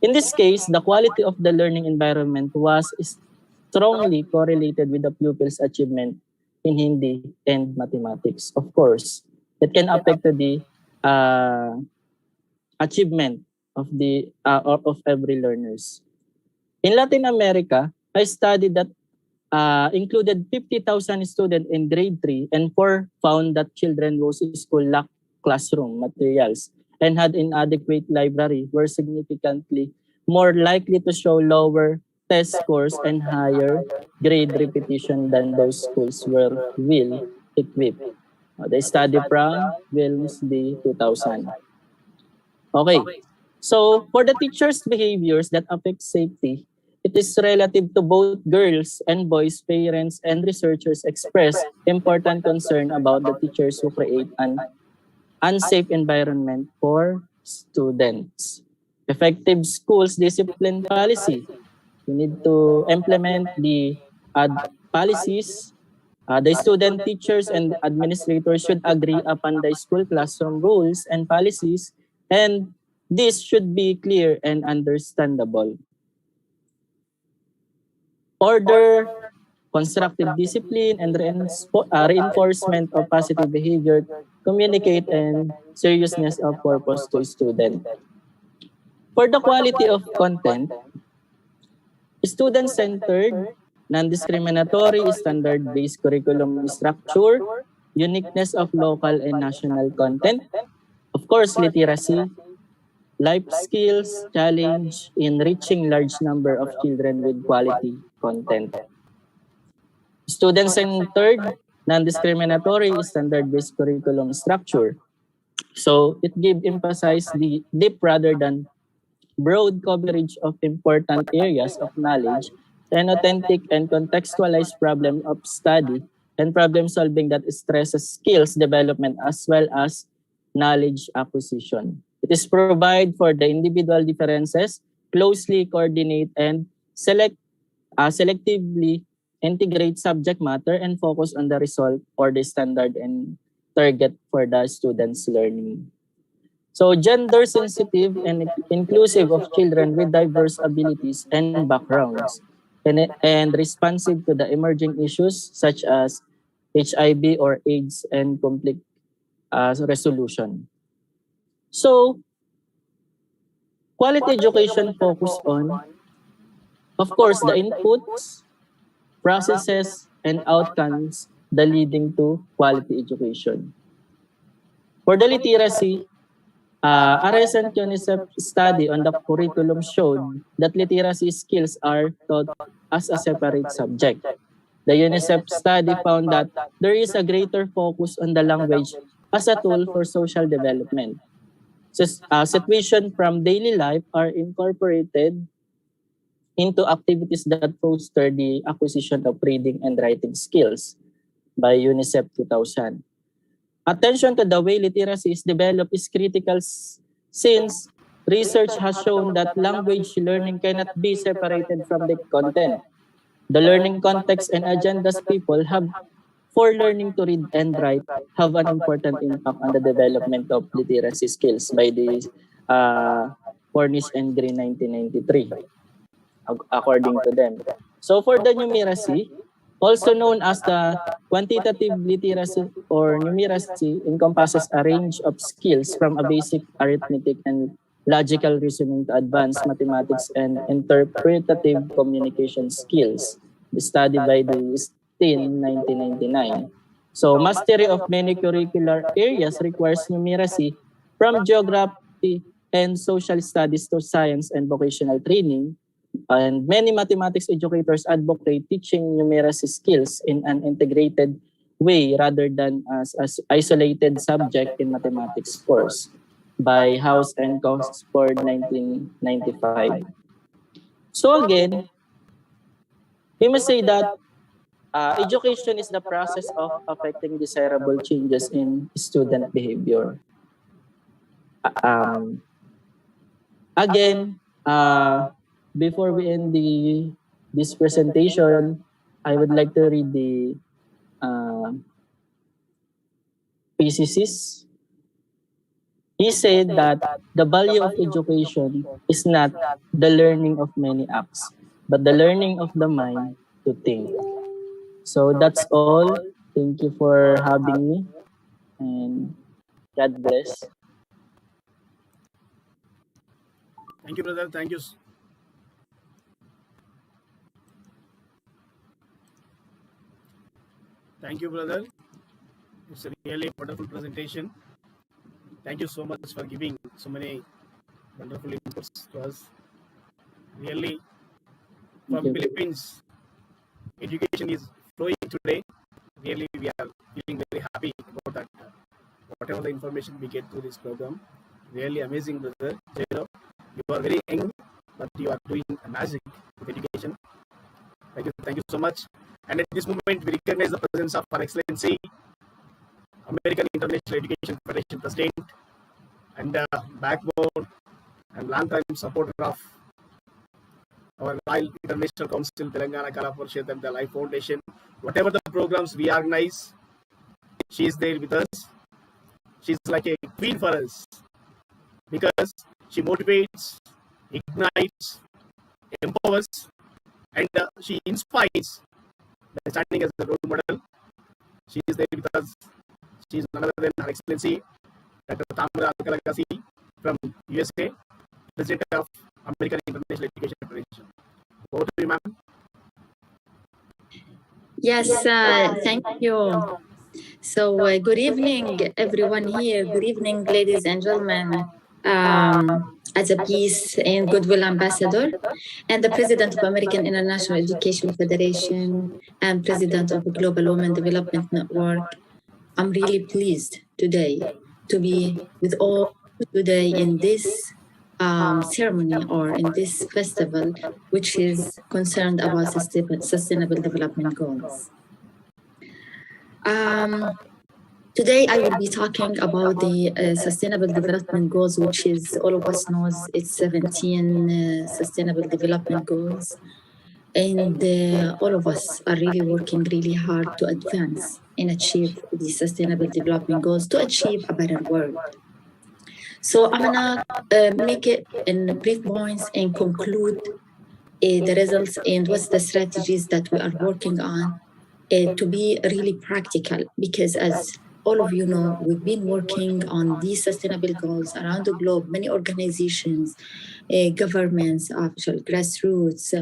In this case, the quality of the learning environment was strongly correlated with the pupils' achievement in Hindi and mathematics. Of course, it can affect the achievement of every learners. In Latin America, I studied that included 50,000 students in grade 3, and 4 found that children whose school lacked classroom materials and had inadequate library were significantly more likely to show lower test scores, and higher grade repetition than those schools were well equipped. The study from Wilmsby 2000. Okay. So, for the teachers' behaviors that affect safety, it is relative to both girls and boys, parents, and researchers express important concern about the teachers who create an unsafe environment for students. Effective schools discipline policy. We need to implement the policies. The student, teachers, and administrators should agree upon the school classroom rules and policies, and this should be clear and understandable. Order, constructive discipline, and reinforcement of positive behavior communicate and seriousness of purpose to student. For the quality of content, student-centered, non-discriminatory, standard-based curriculum structure, uniqueness of local and national content, of course, literacy, life skills, challenge in reaching large number of children with quality content. Student-centered, non-discriminatory, standard-based curriculum structure. So it emphasize the deep rather than broad coverage of important areas of knowledge and authentic and contextualized problem of study and problem solving that stresses skills development as well as knowledge acquisition. It is provide for the individual differences, closely coordinate and selectively integrate subject matter and focus on the result or the standard and target for the students' learning. So gender sensitive and inclusive of children with diverse abilities and backgrounds and responsive to the emerging issues such as HIV or AIDS and conflict resolution. So quality education focus on, of course, the inputs, processes, and outcomes that leading to quality education. For the literacy, a recent UNICEF study on the curriculum showed that literacy skills are taught as a separate subject. The UNICEF study found that there is a greater focus on the language as a tool for social development. Situations from daily life are incorporated into activities that foster the acquisition of reading and writing skills by UNICEF 2000. Attention to the way literacy is developed is critical since research has shown that language learning cannot be separated from the content. The learning context and agendas people have for learning to read and write have an important impact on the development of literacy skills by the Cornish and Green 1993, according to them. So for the numeracy, also known as the quantitative literacy or numeracy, encompasses a range of skills from a basic arithmetic and logical reasoning to advanced mathematics and interpretative communication skills, studied by the STIN 1999. So mastery of many curricular areas requires numeracy from geography and social studies to science and vocational training. And many mathematics educators advocate teaching numeracy skills in an integrated way rather than as isolated subject in mathematics course by House and Cosford 1995. So again, we must say that education is the process of affecting desirable changes in student behavior. Again, before we end this presentation, I would like to read the PCCs. He said that the value of education is not the learning of many acts, but the learning of the mind to think. So that's all. Thank you for having me, and God bless. Thank you, brother. Thank you. Thank you, brother. It's a really wonderful presentation. Thank you so much for giving so many wonderful inputs to us. Really, from you. Philippines. Education is flowing today. Really, we are feeling very happy about that. Whatever the information we get through this program, really amazing, brother. Jairo, you are very young, but you are doing magic with education. Thank you so much. And at this moment, we recognize the presence of Her Excellency, American International Education Federation President, and backbone and long-time supporter of our Royal International Council, Telangana Kala Parishad, and the Life Foundation. Whatever the programs we organize, she is there with us. She's like a queen for us because she motivates, ignites, empowers, and she inspires by standing as a role model. She is there with us. She is none other than Her Excellency Dr. Tamara Alkalagasi from USA, President of American International Education Federation. Over to you, ma'am. Yes, thank you. So, good evening, everyone here. Good evening, ladies and gentlemen. As a peace and goodwill ambassador and the president of American International Education Federation and president of the Global Women Development Network, I'm really pleased today to be with all today in this ceremony or in this festival, which is concerned about sustainable development goals. Today, I will be talking about the Sustainable Development Goals, which is all of us knows it's 17 Sustainable Development Goals. And all of us are really working really hard to advance and achieve the Sustainable Development Goals to achieve a better world. So I'm gonna make it in brief points and conclude the results and what's the strategies that we are working on to be really practical, because as all of you know, we've been working on these sustainable goals around the globe, many organizations, governments, official, grassroots,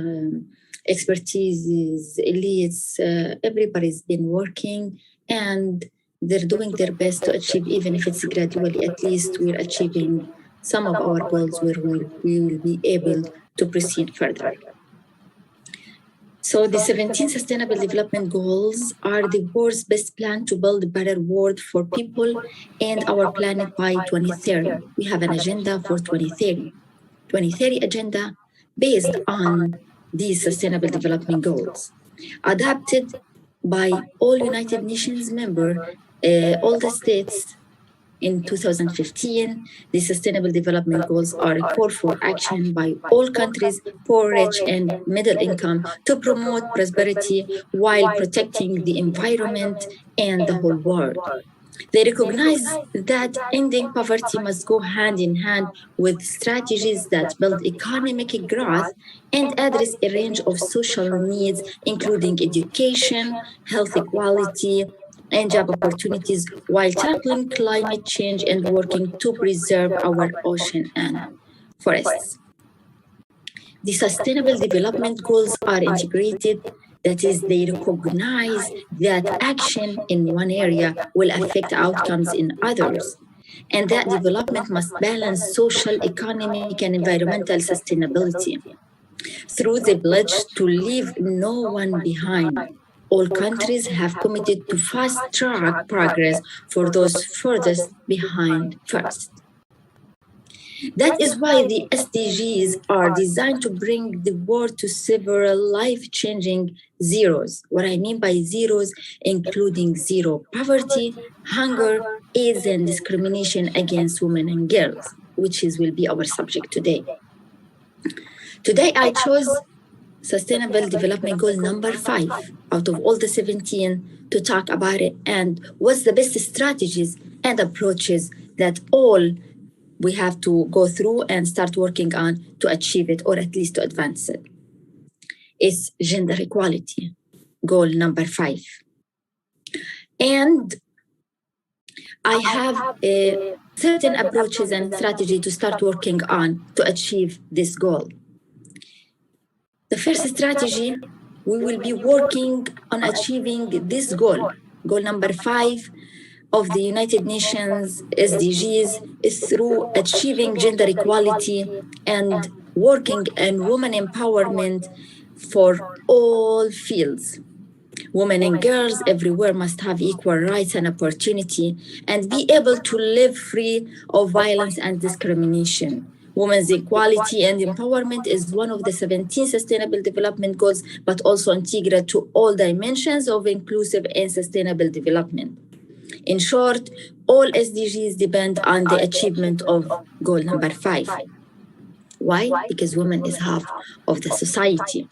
expertise, elites, everybody's been working and they're doing their best to achieve, even if it's gradually, at least we're achieving some of our goals where we will be able to proceed further. So the 17 Sustainable Development Goals are the world's best plan to build a better world for people and our planet by 2030. We have an agenda for 2030. 2030 agenda based on these Sustainable Development Goals, adopted by all United Nations members, all the states. In 2015, the Sustainable Development Goals are a call for action by all countries, poor, rich, and middle income, to promote prosperity while protecting the environment and the whole world. They recognize that ending poverty must go hand in hand with strategies that build economic growth and address a range of social needs, including education, health equality, and job opportunities, while tackling climate change and working to preserve our ocean and forests. The Sustainable Development Goals are integrated, that is, they recognize that action in one area will affect outcomes in others, and that development must balance social, economic, and environmental sustainability. Through the pledge to leave no one behind, all countries have committed to fast-track progress for those furthest behind first. That is why the SDGs are designed to bring the world to several life-changing zeros. What I mean by zeros, including zero poverty, hunger, AIDS, and discrimination against women and girls, which will be our subject today. Today, I chose Sustainable Development Goal number 5 out of all the 17 to talk about it and what's the best strategies and approaches that all we have to go through and start working on to achieve it, or at least to advance it. It's gender equality, goal number 5. And I have certain approaches and strategy to start working on to achieve this goal. The first strategy, we will be working on achieving this goal, goal number 5 of the United Nations SDGs, is through achieving gender equality and working on women empowerment for all fields. Women and girls everywhere must have equal rights and opportunity and be able to live free of violence and discrimination. Women's equality and empowerment is one of the 17 Sustainable Development Goals, but also integral to all dimensions of inclusive and sustainable development. In short, all SDGs depend on the achievement of goal number 5. Why? Because women is half of the society.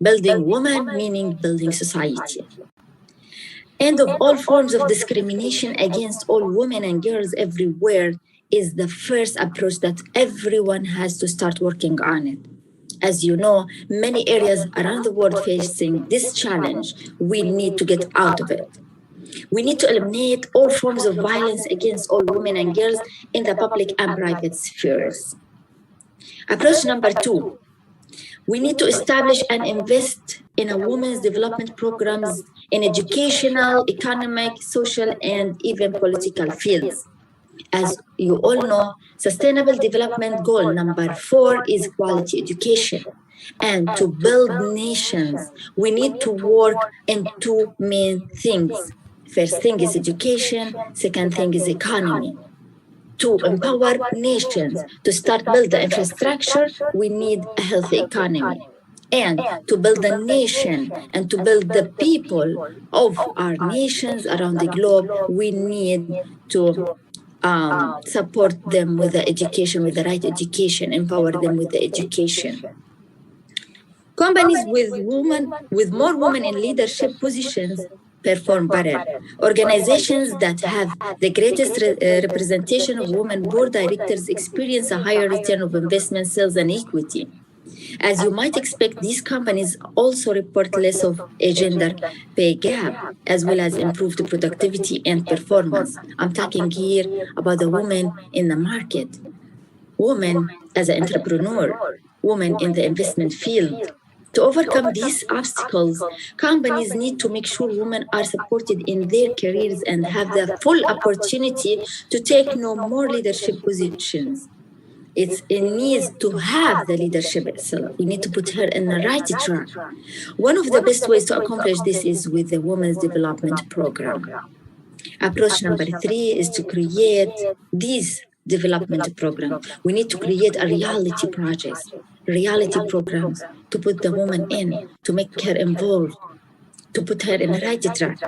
Building women meaning building society. End of all forms of discrimination against all women and girls everywhere is the first approach that everyone has to start working on it. As you know, many areas around the world facing this challenge, we need to get out of it. We need to eliminate all forms of violence against all women and girls in the public and private spheres. Approach number 2, we need to establish and invest in a women's development programs in educational, economic, social, and even political fields. As you all know, Sustainable Development Goal number 4 is quality education. And to build nations, we need to work in 2 main things. First thing is education, second thing is economy. To empower nations, to start build the infrastructure, we need a healthy economy. And to build a nation and to build the people of our nations around the globe, we need to support them with the education, with the right education, empower them with the education. Companies with more women in leadership positions perform better. Organizations that have the greatest representation of women board directors experience a higher return of investment, sales, and equity. As you might expect, these companies also report less of a gender pay gap, as well as improved productivity and performance. I'm talking here about the women in the market, women as an entrepreneur, women in the investment field. To overcome these obstacles, companies need to make sure women are supported in their careers and have the full opportunity to take more leadership positions. It needs to have the leadership itself. We need to put her in the right track. One of the best ways to accomplish this is with the Women's Development Program. Approach number 3 is to create these development programs. We need to create a reality programs to put the woman in, to make her involved, to put her in the right track.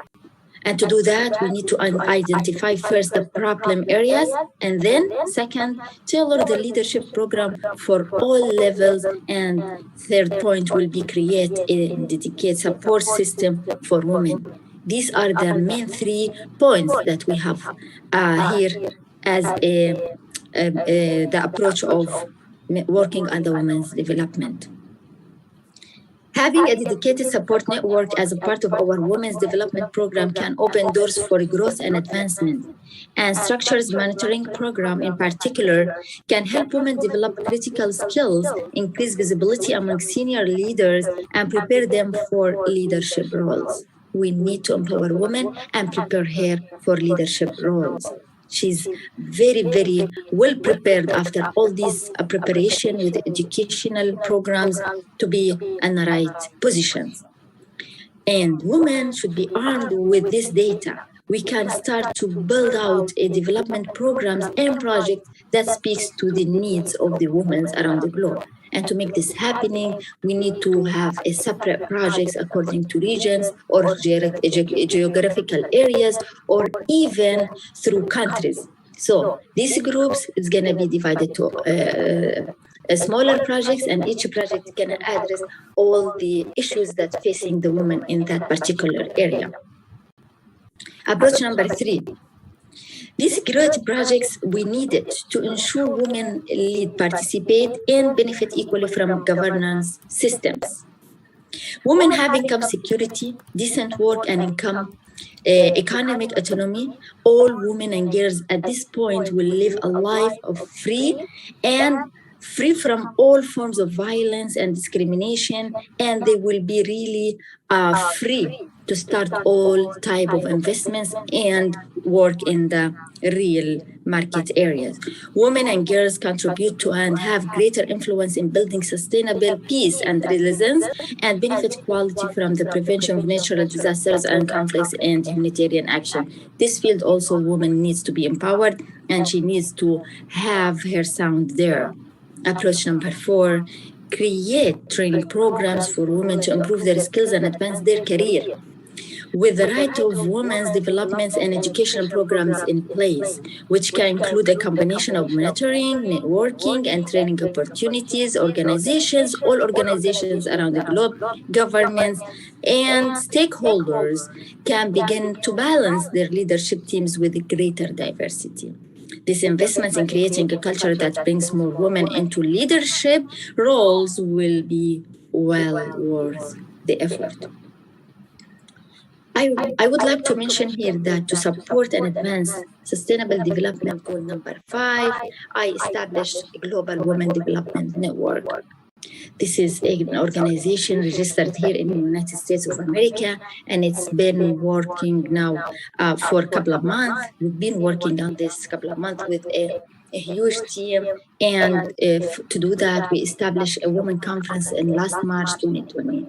And to do that, we need to identify first the problem areas, and then second, tailor the leadership program for all levels. And third point will be create a dedicated support system for women. These are the main 3 points that we have here as the approach of working on the women's development. Having a dedicated support network as a part of our Women's Development Program can open doors for growth and advancement. And structures monitoring program in particular can help women develop critical skills, increase visibility among senior leaders, and prepare them for leadership roles. We need to empower women and prepare her for leadership roles. She's very, very well prepared after all this preparation with educational programs to be in the right positions. And women should be armed with this data. We can start to build out a development programs and projects that speaks to the needs of the women around the globe. And to make this happening, we need to have a separate projects according to regions or geographical areas, or even through countries. So these groups is going to be divided to smaller projects, and each project is going to address all the issues that facing the women in that particular area. Approach number 3. These great projects we needed to ensure women lead, participate, and benefit equally from governance systems. Women have income security, decent work and income, economic autonomy. All women and girls at this point will live a life of free and free from all forms of violence and discrimination, and they will be really free to start all type of investments and work in the real market areas. Women and girls contribute to and have greater influence in building sustainable peace and resilience and benefit equality from the prevention of natural disasters and conflicts and humanitarian action. This field also women needs to be empowered and she needs to have her sound there. Approach number 4, create training programs for women to improve their skills and advance their career. With the right of women's development and educational programs in place, which can include a combination of mentoring, networking, and training opportunities, organizations, all organizations around the globe, governments, and stakeholders can begin to balance their leadership teams with greater diversity. These investments in creating a culture that brings more women into leadership roles will be well worth the effort. I would like to mention here that to support and advance Sustainable Development Goal number 5, I established a Global Women Development Network. This is an organization registered here in the United States of America, and it's been working now for a couple of months. We've been working on this couple of months with a huge team, and to do that, we established a women conference in last March 2020.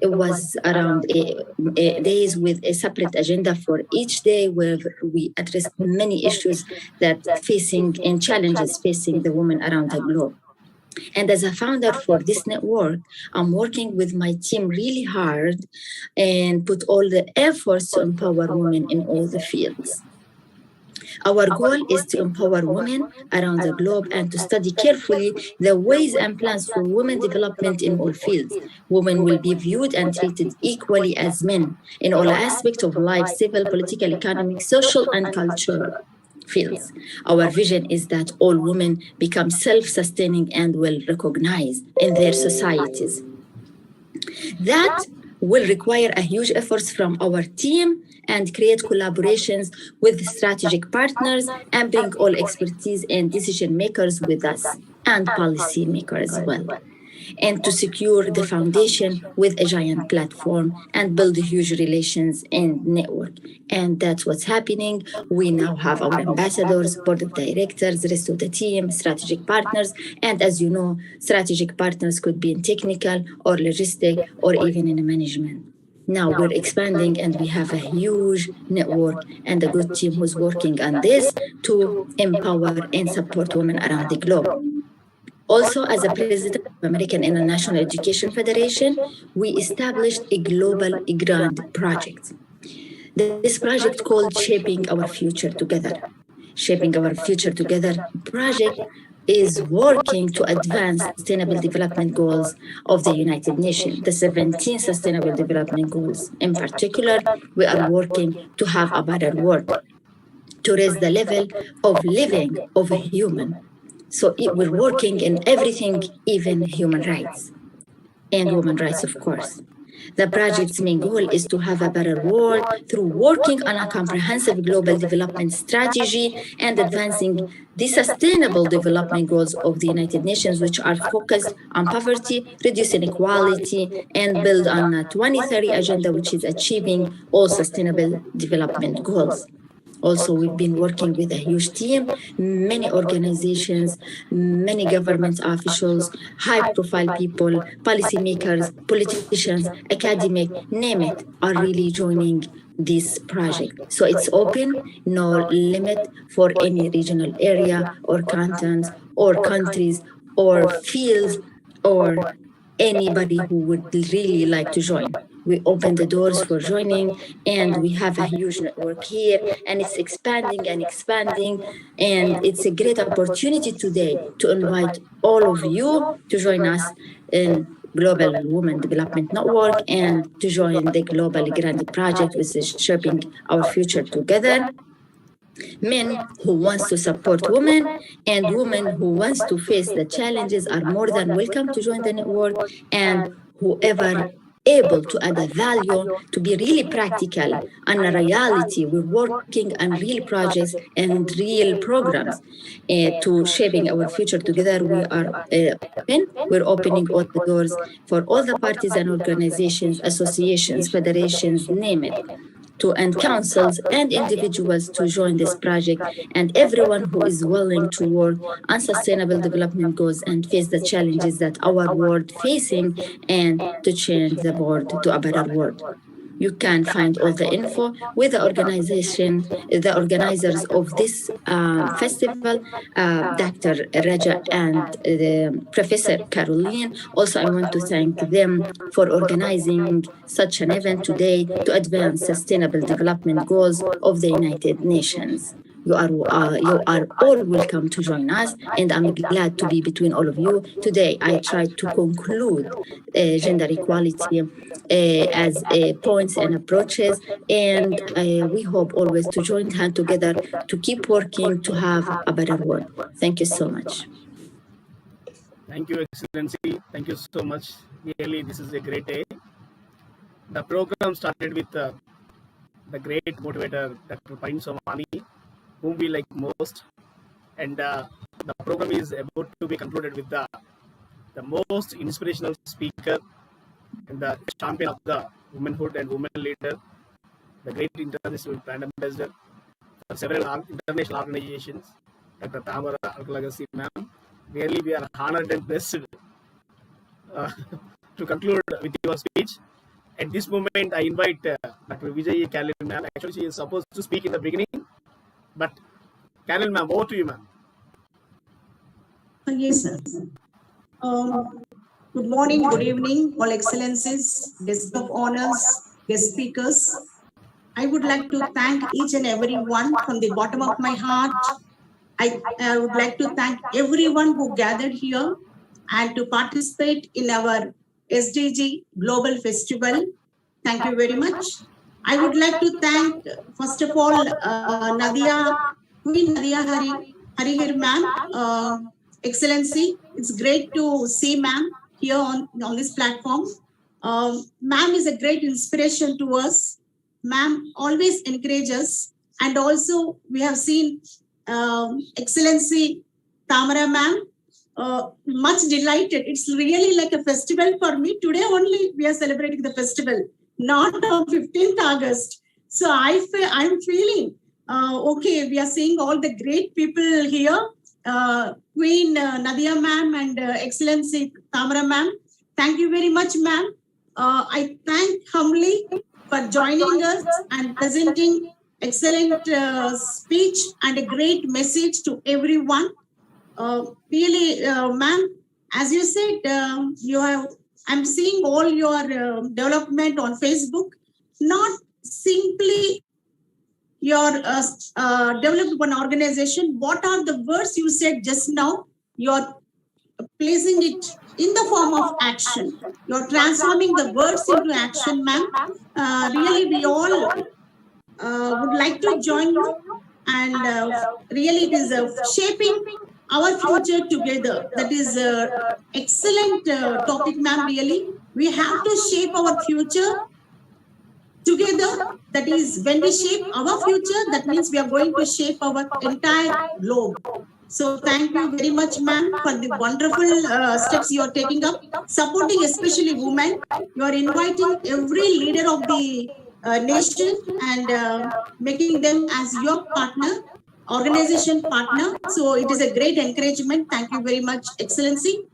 It was around days with a separate agenda for each day where we addressed many issues that facing and challenges facing the women around the globe. And as a founder for this network, I'm working with my team really hard and put all the efforts to empower women in all the fields. Our goal is to empower women around the globe and to study carefully the ways and plans for women development in all fields. Women will be viewed and treated equally as men in all aspects of life, civil, political, economic, social, and cultural fields. Our vision is that all women become self-sustaining and well recognized in their societies. That will require a huge effort from our team and create collaborations with strategic partners and bring all expertise and decision makers with us and policy makers as well. And to secure the foundation with a giant platform and build huge relations and network. And that's what's happening. We now have our ambassadors, board of directors, rest of the team, strategic partners. And as you know, strategic partners could be in technical or logistic or even in management. Now we're expanding and we have a huge network and a good team who's working on this to empower and support women around the globe. Also, as a president of American International Education Federation, we established a global grant project. This project called Shaping Our Future Together. Shaping Our Future Together project is working to advance Sustainable Development Goals of the United Nations, the 17 Sustainable Development Goals. In particular, we are working to have a better world, to raise the level of living of a human. So we're working in everything, even human rights and women rights, of course. The project's main goal is to have a better world through working on a comprehensive global development strategy and advancing the Sustainable Development Goals of the United Nations, which are focused on poverty, reducing inequality, and build on a 2030 agenda, which is achieving all Sustainable Development Goals. Also, we've been working with a huge team, many organizations, many government officials, high-profile people, policymakers, politicians, academic, name it, are really joining this project. So it's open, no limit for any regional area or continent or countries or fields or anybody who would really like to join. We open the doors for joining, and we have a huge network here, and it's expanding and expanding. And it's a great opportunity today to invite all of you to join us in Global Women Development Network and to join the Global Grant Project, which is Shaping Our Future Together. Men who wants to support women and women who wants to face the challenges are more than welcome to join the network, and whoever able to add a value, to be really practical and a reality. We're working on real projects and real programs to shaping our future together. We are open. We're opening all the doors for all the parties and organizations, associations, federations, name it, to and councils and individuals to join this project, and everyone who is willing to work on sustainable development goals and face the challenges that our world facing, and to change the world to a better world. You can find all the info with the organizers of this festival, Dr. Raja and Professor Caroline. Also, I want to thank them for organizing such an event today to advance sustainable development goals of the United Nations. You are all welcome to join us, and I'm glad to be between all of you. Today, I tried to conclude gender equality as points and approaches, and we hope always to join hands together to keep working to have a better world. Thank you so much. Thank you, Excellency. Thank you so much. Really, this is a great day. The program started with the great motivator, Dr. Pain Somani, whom we like most. And the program is about to be concluded with the most inspirational speaker and the champion of the womanhood and women leader, the great international brand ambassador for several international organizations, Dr. Tamara Alkalagasi, ma'am. Really, we are honored and blessed to conclude with your speech. At this moment, I invite Dr. Vijay Kalil, ma'am. Actually, she is supposed to speak in the beginning, but Kalil, ma'am, over to you, ma'am. Yes, sir. Good morning, good evening, all excellencies, guests of honors, guest speakers. I would like to thank each and every one from the bottom of my heart. I would like to thank everyone who gathered here and to participate in our SDG Global Festival. Thank you very much. I would like to thank, first of all, Queen Nadia Harihir ma'am, Excellency. It's great to see ma'am here on this platform. Ma'am is a great inspiration to us. Ma'am always encourages us, and also we have seen Excellency Tamara ma'am, much delighted. It's really like a festival for me. Today only we are celebrating the festival, not on 15th August. So I'm feeling okay. We are seeing all the great people here. Queen Nadia ma'am and Excellency Tamara ma'am. Thank you very much, ma'am. I thank humbly for joining us and presenting excellent speech and a great message to everyone. Really, ma'am, as you said, I'm seeing all your development on Facebook, not simply your developed one organization. What are the words you said just now? You're placing it in the form of action. You're transforming the words into action, ma'am. Really, we all would like to join you, and really it is shaping our future together. That is excellent topic, ma'am. Really, we have to shape our future together. That is, when we shape our future, that means we are going to shape our entire globe. So thank you very much, ma'am, for the wonderful steps you are taking up, supporting especially women. You are inviting every leader of the nation and making them as your partner, organization partner. So it is a great encouragement. Thank you very much, Excellency.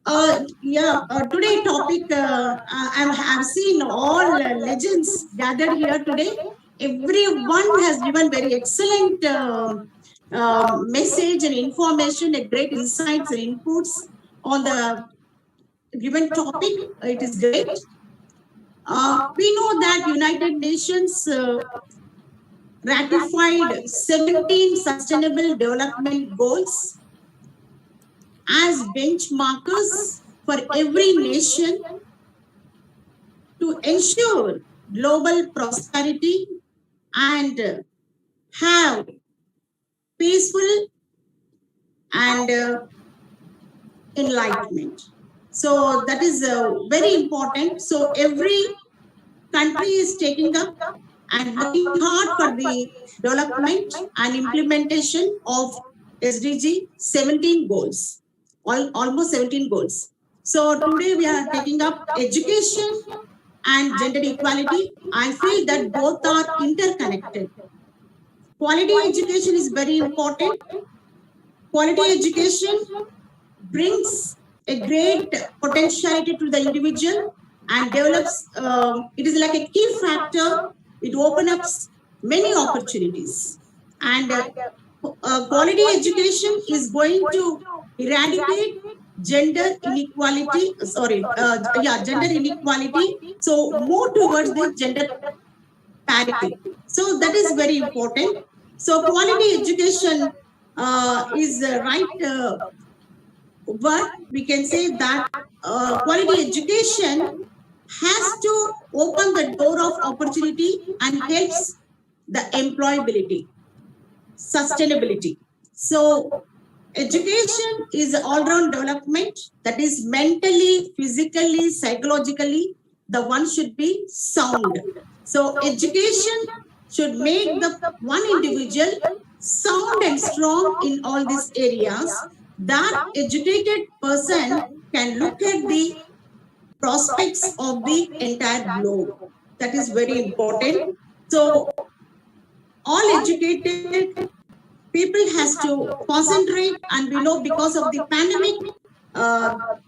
Today topic, I've seen all legends gathered here today. Everyone has given very excellent message and information, a great insights and inputs on the given topic. It is great. We know that United Nations ratified 17 Sustainable Development Goals as benchmarkers for every nation to ensure global prosperity and have peaceful and enlightenment. So that is very important. So every country is taking up and working hard for the development and implementation of SDG 17 goals, almost 17 goals. So today we are taking up education and gender equality. I feel that both are interconnected. Quality education is very important. Quality education brings a great potentiality to the individual and develops, it is like a key factor. It opens up many opportunities. And quality education is going to eradicate gender inequality, gender inequality. So move towards the gender parity. So that is very important. So quality education is the right word. We can say that quality education has to open the door of opportunity and helps the employability, sustainability. So education is all-round development, that is mentally, physically, psychologically, the one should be sound. So education should make the one individual sound and strong in all these areas. That educated person can look at the prospects of the entire globe. That is very important. So all educated people has to concentrate, and we know because of the pandemic,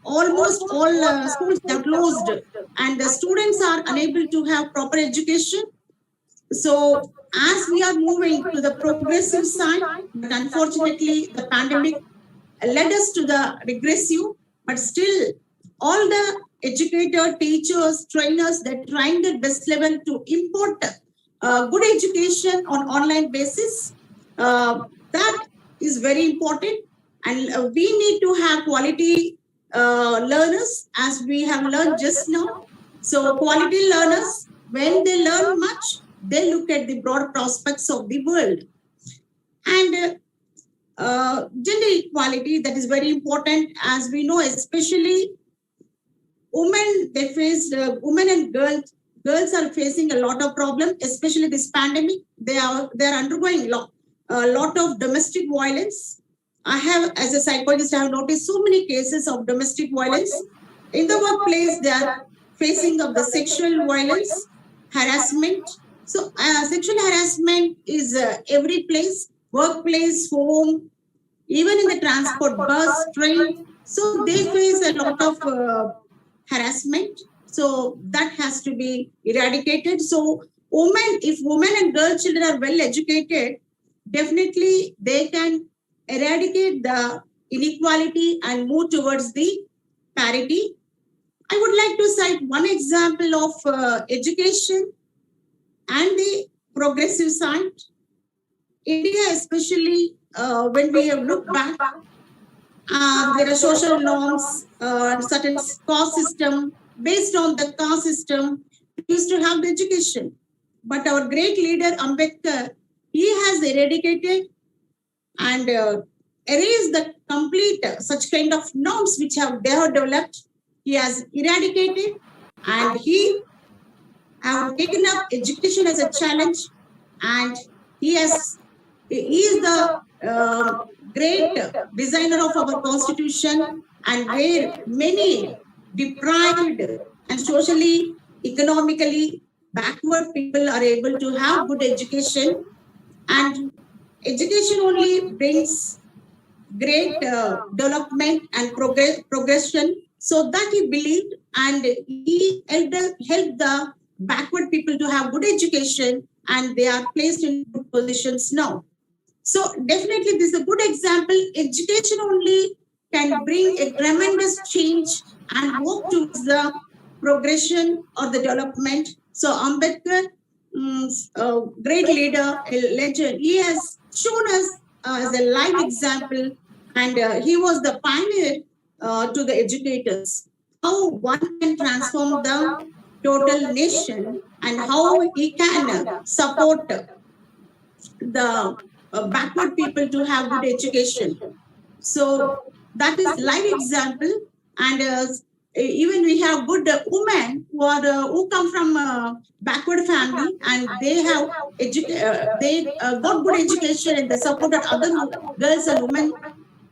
almost all schools are closed and the students are unable to have proper education. So as we are moving to the progressive side, but unfortunately the pandemic led us to the regressive, but still all the educator, teachers, trainers, they're trying their best level to import good education on online basis. That is very important, and we need to have quality learners, as we have learned just now. So quality learners, when they learn much, they look at the broad prospects of the world. And gender equality, that is very important, as we know, especially women, they face, women and girls are facing a lot of problems, especially this pandemic. They are undergoing a lot of domestic violence. I have, as a psychologist, I have noticed so many cases of domestic violence. In the workplace, they are facing of the sexual violence, harassment. So sexual harassment is every place, workplace, home, even in the transport, bus, train. So they face a lot of harassment. So that has to be eradicated. So if women and girl children are well educated, definitely they can eradicate the inequality and move towards the parity. I would like to cite one example of education and the progressive side. India, especially when we have looked back, there are social norms, certain caste system. Based on the caste system, we used to have the education. But our great leader, Ambedkar, he has eradicated and erased the complete such kind of norms which they have developed. He has eradicated, and he have taken up education as a challenge, and he is the great designer of our constitution, and where many deprived and socially, economically backward people are able to have good education. And education only brings great development and progression. So that he believed, and he helped the backward people to have good education, and they are placed in good positions now. So definitely this is a good example. Education only can bring a tremendous change and work towards the progression or the development. So Ambedkar, great leader, a legend, he has shown us as a live example, and he was the pioneer to the educators, how one can transform the total nation and how he can support the backward people to have good education. So that is live example, and even we have good women who come from backward family, and they have got good education, and they supported other girls and women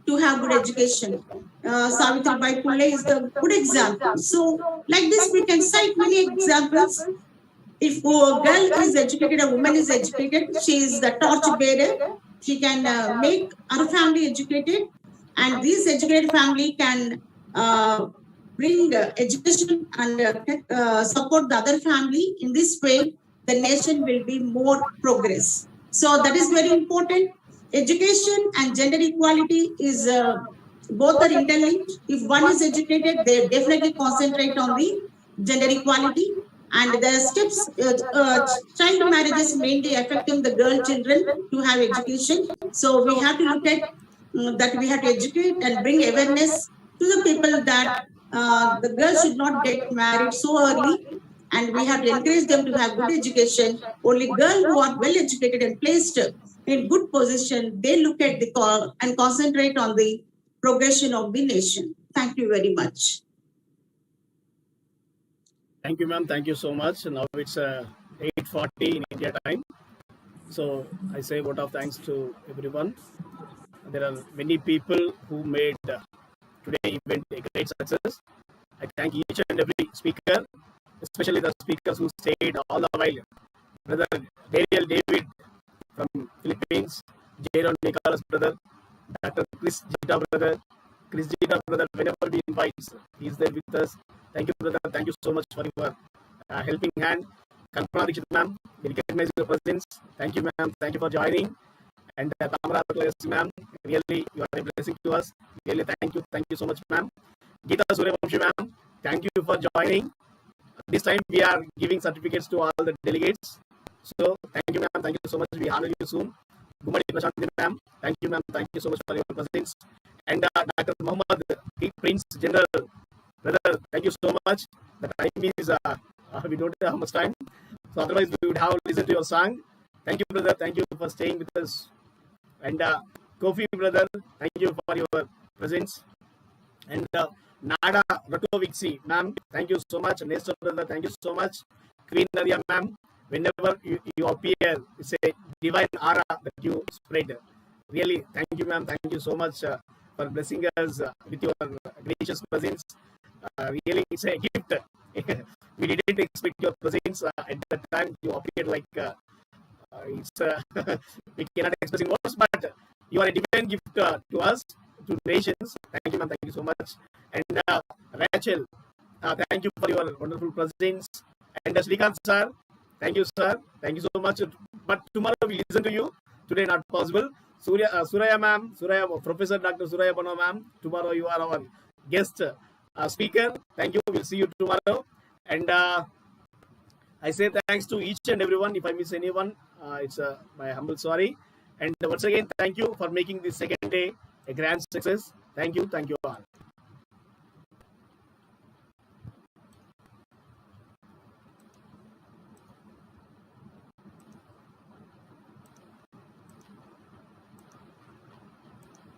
to have good education. Savitri Bai Pule is the good example. So like this, we can cite many examples. If a girl is educated, a woman is educated, she is the torch bearer. She can make her family educated, and this educated family can bring education and support the other family. In this way, the nation will be more progress. So that is very important. Education and gender equality is both are interlinked. If one is educated, they definitely concentrate on the gender equality. And the steps, child marriage is mainly affecting the girl children to have education. So we have to look at that we have to educate and bring awareness to the people that the girls should not get married so early, and we have to encourage them to have good education. Only girls who are well educated and placed in good position, they look at the call and concentrate on the progression of the nation. Thank you very much. Thank you, ma'am. Thank you so much. Now it's 8:40 in India time. So I say vote of thanks to everyone. There are many people who made today event a great success. I thank each and every speaker, especially the speakers who stayed all the while. Brother Daniel David from Philippines, Jaron Nicholas brother, Dr. Chris Jita brother, whenever we invite, he's there with us. Thank you, brother. Thank you so much for your helping hand. Kalpana Dikshit ma'am, we recognize your presence. Thank you, ma'am. Thank you for joining. And Tamara ma'am, really, you are a blessing to us. Really, thank you. Thank you so much, ma'am. Geeta Suryavanshi ma'am, thank you for joining. This time we are giving certificates to all the delegates. So thank you, ma'am. Thank you so much. We honor you soon. Gumadi Prashanti ma'am, thank you, ma'am. Thank you so much for your presence. And Dr. Muhammad Prince General, brother, thank you so much. The time is we don't have much time, so otherwise we would have listened to your song. Thank you, brother. Thank you for staying with us. And Kofi brother, thank you for your presence. And Nada Ratoviksi, ma'am, thank you so much. Nestor brother, thank you so much. Queen Nadia, ma'am, whenever you appear, it's a divine aura that you spread. Really, thank you, ma'am. Thank you so much for blessing us with your gracious presence. Really, it's a gift. We didn't expect your presence at that time. You appeared like it's we cannot express in words, but you are a divine gift to us, to nations. Thank you, ma'am. Thank you so much. And Rachel, thank you for your wonderful presence. And Srikanth sir, thank you, sir. Thank you so much. But tomorrow we listen to you. Today not possible. Suraya ma'am, Professor Dr. Suraya Bano ma'am. Tomorrow you are our guest speaker. Thank you. We'll see you tomorrow. And I say thanks to each and everyone. If I miss anyone, it's my humble sorry. And once again, thank you for making this second day a grand success. Thank you all.